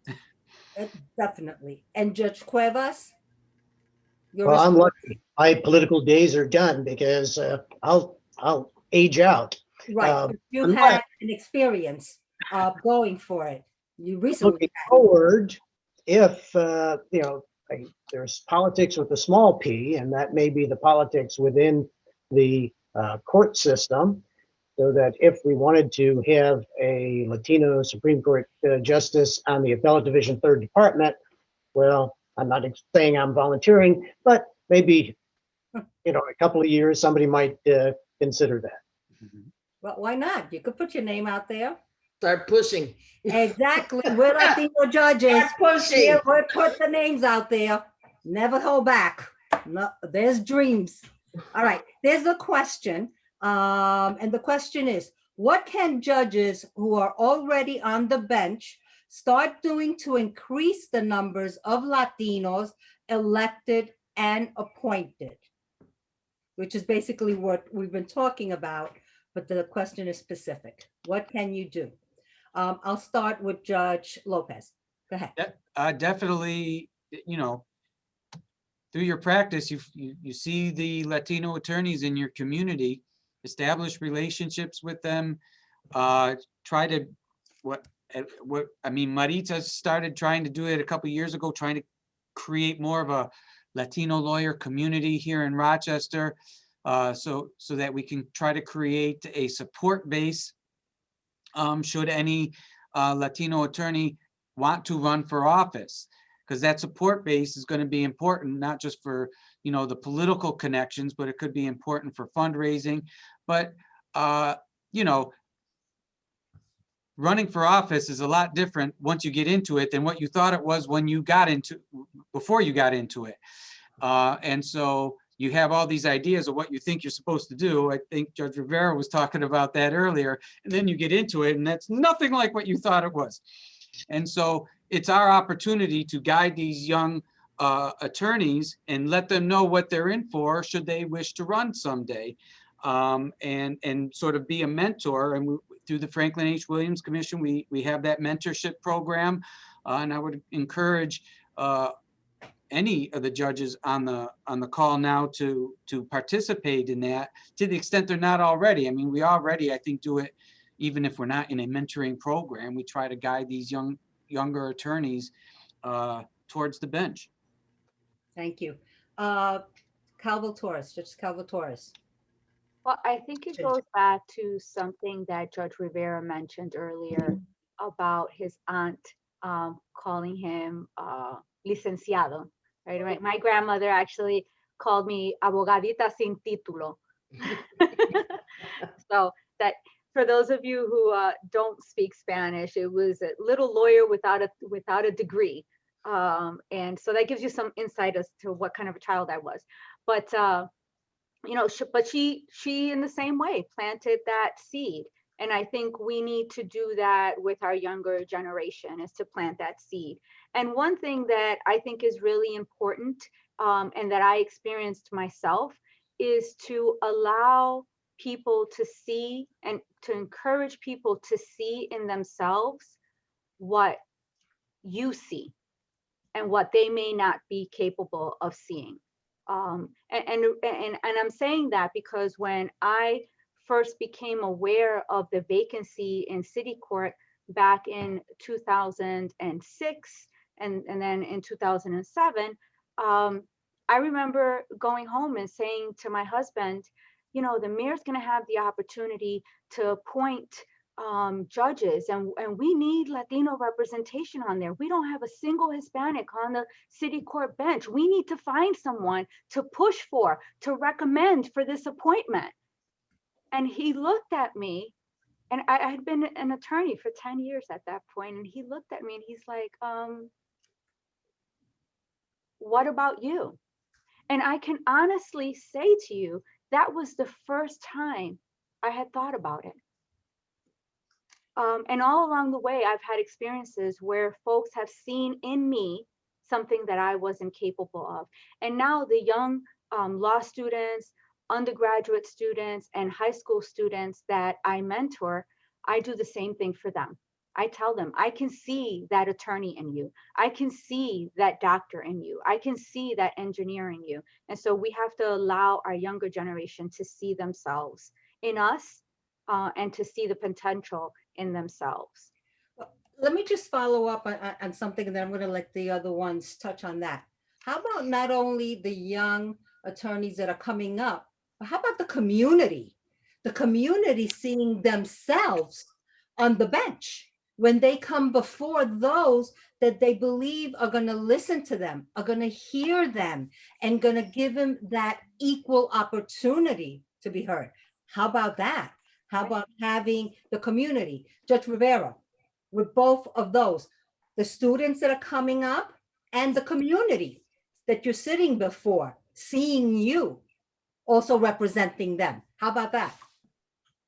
Definitely. And Judge Cuevas? Well, I'm lucky. My political days are done, because I'll age out. Right, but you I'm had an experience going for it. You recently looking had. forward, if there's politics with a small p, and that may be the politics within the court system, so that if we wanted to have a Latino Supreme Court justice on the Appellate Division 3rd Department, well, I'm not saying I'm volunteering, but maybe a couple of years somebody might consider that. Well, why not? You could put your name out there. Start pushing. Exactly. We're Latino judges. Start pushing. Yeah, we'll put the names out there. Never hold back. No, there's dreams. All right. There's a question. And the question is, what can judges who are already on the bench start doing to increase the numbers of Latinos elected and appointed? Which is basically what we've been talking about, but the question is specific. What can you do? I'll start with Judge Lopez. Go ahead. Definitely, through your practice, you see the Latino attorneys in your community, establish relationships with them, try to, Maritza started trying to do it a couple of years ago, trying to create more of a Latino lawyer community here in Rochester, so that we can try to create a support base should any Latino attorney want to run for office, because that support base is going to be important, not just for the political connections, but it could be important for fundraising. But running for office is a lot different once you get into it than what you thought it was before you got into it. And so you have all these ideas of what you think you're supposed to do. I think Judge Rivera was talking about that earlier, and then you get into it and that's nothing like what you thought it was. And so it's our opportunity to guide these young attorneys and let them know what they're in for should they wish to run someday, and sort of be a mentor. And through the Franklin H. Williams Commission, we have that mentorship program, and I would encourage any of the judges on the call now to participate in that, to the extent they're not already. I mean, we already, I think, do it even if we're not in a mentoring program. We try to guide these younger attorneys towards the bench. Thank you. Calvo-Torres, Judge Calvo-Torres. Well, I think it goes back to something that Judge Rivera mentioned earlier about his aunt calling him licenciado, right? My grandmother actually called me abogadita sin título. So that, for those of you who don't speak Spanish, it was a little lawyer without a degree. And so that gives you some insight as to what kind of a child I was. But she in the same way planted that seed. And I think we need to do that with our younger generation, is to plant that seed. And one thing that I think is really important, and that I experienced myself, is to allow people to see and to encourage people to see in themselves what you see and what they may not be capable of seeing. And I'm saying that because when I first became aware of the vacancy in city court back in 2006 and then in 2007, I remember going home and saying to my husband, you know, the mayor's going to have the opportunity to appoint judges, and we need Latino representation on there. We don't have a single Hispanic on the city court bench. We need to find someone to push for, to recommend for this appointment. And he looked at me, and I had been an attorney for 10 years at that point, and he looked at me and he's like, what about you? And I can honestly say to you, that was the first time I had thought about it. And all along the way, I've had experiences where folks have seen in me something that I wasn't capable of. And now the young law students, undergraduate students, and high school students that I mentor, I do the same thing for them. I tell them, I can see that attorney in you. I can see that doctor in you. I can see that engineer in you. And so we have to allow our younger generation to see themselves in us and to see the potential in themselves. Let me just follow up on something, and then I'm going to let the other ones touch on that. How about not only the young attorneys that are coming up, but how about the community? The community seeing themselves on the bench when they come before those that they believe are going to listen to them, are going to hear them, and going to give them that equal opportunity to be heard. How about that? How about having the community? Judge Rivera, with both of those, the students that are coming up and the community that you're sitting before, seeing you, also representing them. How about that?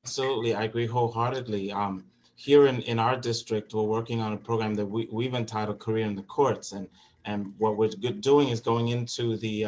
Absolutely, I agree wholeheartedly. Here in our district, we're working on a program that we've entitled Career in the Courts. And what we're doing is going into the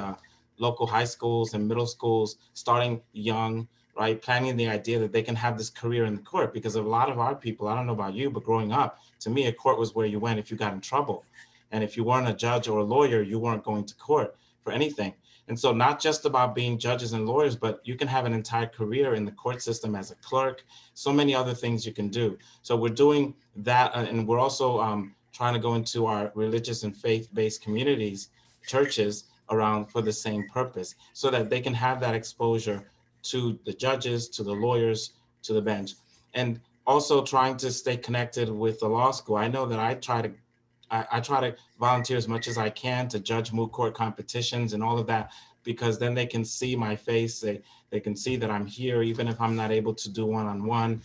local high schools and middle schools, starting young, right? Planting the idea that they can have this career in the court, because a lot of our people, I don't know about you, but growing up, to me, a court was where you went if you got in trouble. And if you weren't a judge or a lawyer, you weren't going to court for anything. And so not just about being judges and lawyers, but you can have an entire career in the court system as a clerk, so many other things you can do. So we're doing that. And we're also trying to go into our religious and faith-based communities, churches around for the same purpose, so that they can have that exposure to the judges, to the lawyers, to the bench. And also trying to stay connected with the law school. I know that I try to volunteer as much as I can to judge moot court competitions and all of that, because then they can see my face. They can see that I'm here, even if I'm not able to do one-on-one.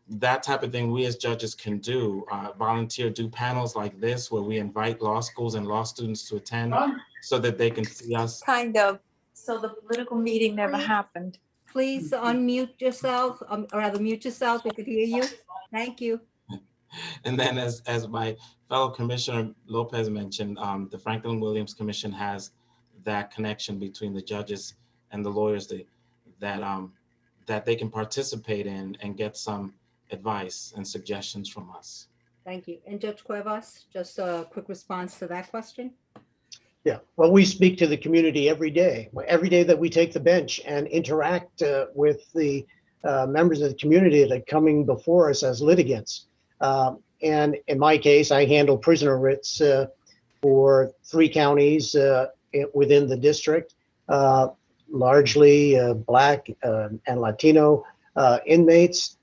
That type of thing we as judges can do, volunteer, do panels like this where we invite law schools and law students to attend so that they can see us. Kind of. So the political meeting never happened. Please unmute yourself, or rather mute yourself. We could hear you. Thank you. And then as my fellow Commissioner Lopez mentioned, the Franklin Williams Commission has that connection between the judges and the lawyers that they can participate in and get some advice and suggestions from us. Thank you. And Judge Cuevas, just a quick response to that question. Yeah, well, we speak to the community every day that we take the bench and interact with the members of the community that are coming before us as litigants. And in my case, I handle prisoner writs for 3 counties within the district, largely Black and Latino inmates.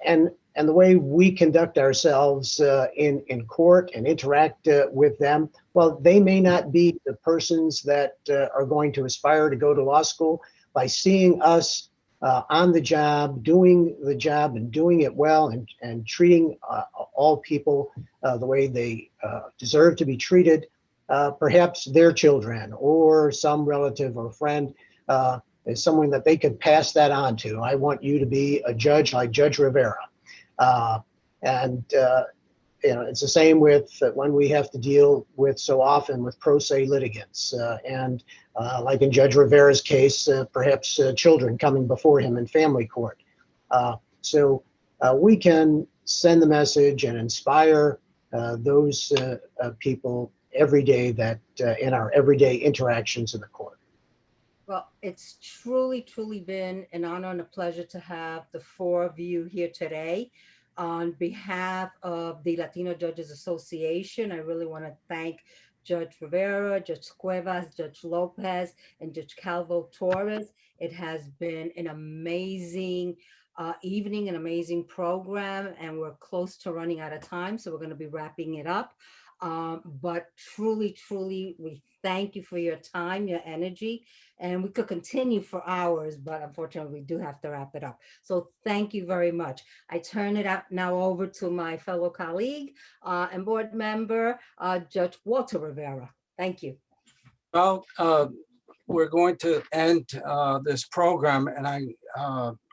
And the way we conduct ourselves in court and interact with them, well, they may not be the persons that are going to aspire to go to law school. By seeing us on the job, doing the job and doing it well, and treating all people the way they deserve to be treated, perhaps their children or some relative or friend is someone that they could pass that on to. I want you to be a judge like Judge Rivera. It's the same with when we have to deal with so often with pro se litigants and like in Judge Rivera's case, perhaps children coming before him in family court. So we can send the message and inspire those people every day that in our everyday interactions in the court. Well, it's truly, truly been an honor and a pleasure to have the four of you here today. On behalf of the Latino Judges Association, I really want to thank Judge Rivera, Judge Cuevas, Judge Lopez, and Judge Calvo Torres. It has been an amazing evening, an amazing program, and we're close to running out of time, so we're going to be wrapping it up. But truly, truly, we thank you for your time, your energy, and we could continue for hours, but unfortunately, we do have to wrap it up. So thank you very much. I turn it out now over to my fellow colleague and board member, Judge Walter Rivera. Thank you. Well, we're going to end this program, and I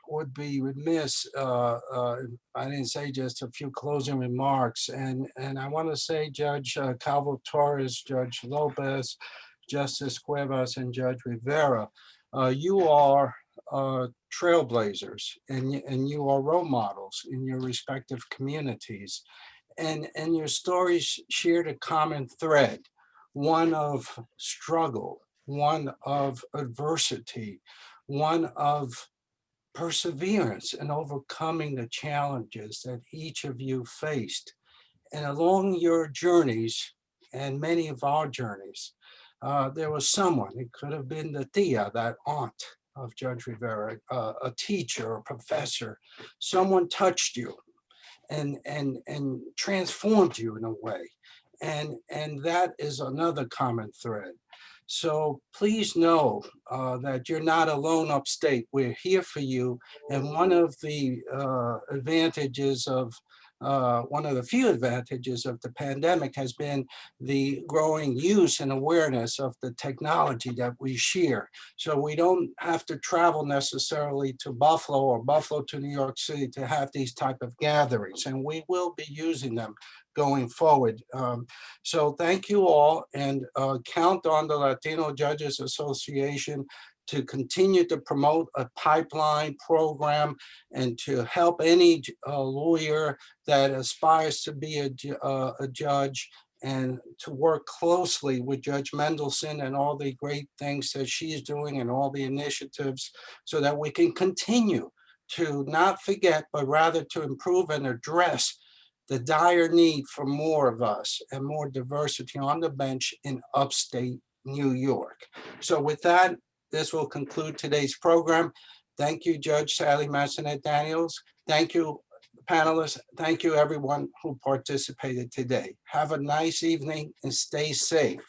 would be remiss if I didn't say just a few closing remarks. And I want to say, Judge Calvo Torres, Judge Lopez, Justice Cuevas, and Judge Rivera, you are trailblazers, and you are role models in your respective communities. And your stories shared a common thread, one of struggle, one of adversity, one of perseverance and overcoming the challenges that each of you faced. And along your journeys, and many of our journeys, there was someone, it could have been the tia, that aunt of Judge Rivera, a teacher, a professor, someone touched you and transformed you in a way. And that is another common thread. So please know that you're not alone upstate. We're here for you. And one of the advantages of one of the few advantages of the pandemic has been the growing use and awareness of the technology that we share. So we don't have to travel necessarily to Buffalo or Buffalo to New York City to have these type of gatherings, and we will be using them going forward. So thank you all, and count on the Latino Judges Association to continue to promote a pipeline program and to help any lawyer that aspires to be a judge, and to work closely with Judge Mendelson and all the great things that she's doing and all the initiatives, so that we can continue to not forget, but rather to improve and address the dire need for more of us and more diversity on the bench in upstate New York. So with that, this will conclude today's program. Thank you, Judge Sally Massanet Daniels. Thank you, panelists. Thank you, everyone who participated today. Have a nice evening and stay safe.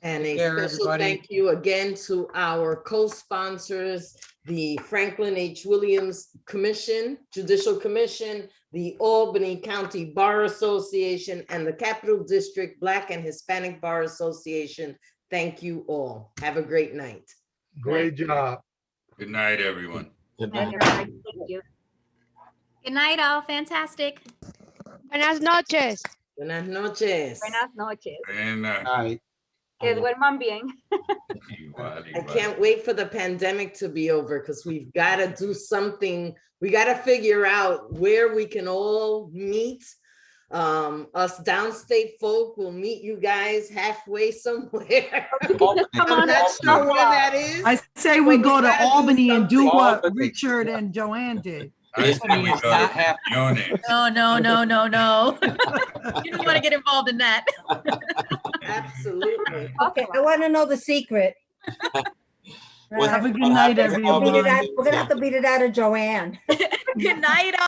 And a Care, special everybody. thank you again to our co-sponsors, the Franklin H. Williams Commission, Judicial Commission, the Albany County Bar Association, and the Capital District Black and Hispanic Bar Association. Thank you all. Have a great night. Great job. Good night, everyone. Good And night. everybody, thank you. Good night, all. Fantastic. Buenas noches. Buenas noches. Buenas noches. And, All right. Que duerman bien. igual, I igual. can't wait for the pandemic to be over, because we've got to do something. We got to figure out where we can all meet. Us downstate folk will meet you guys halfway somewhere. Come I'm on not up. sure where that is. I say But we we go to gotta do Albany and do something. what Albany. Richard and Joanne did. I say we It's go not to half- Munich. No, no, no, no, no. You don't want to get involved in that. Absolutely. Okay, I want to know the secret. Well, Have a good what night, happens, everyone. We're gonna have to beat it out of Joanne. Good night, all.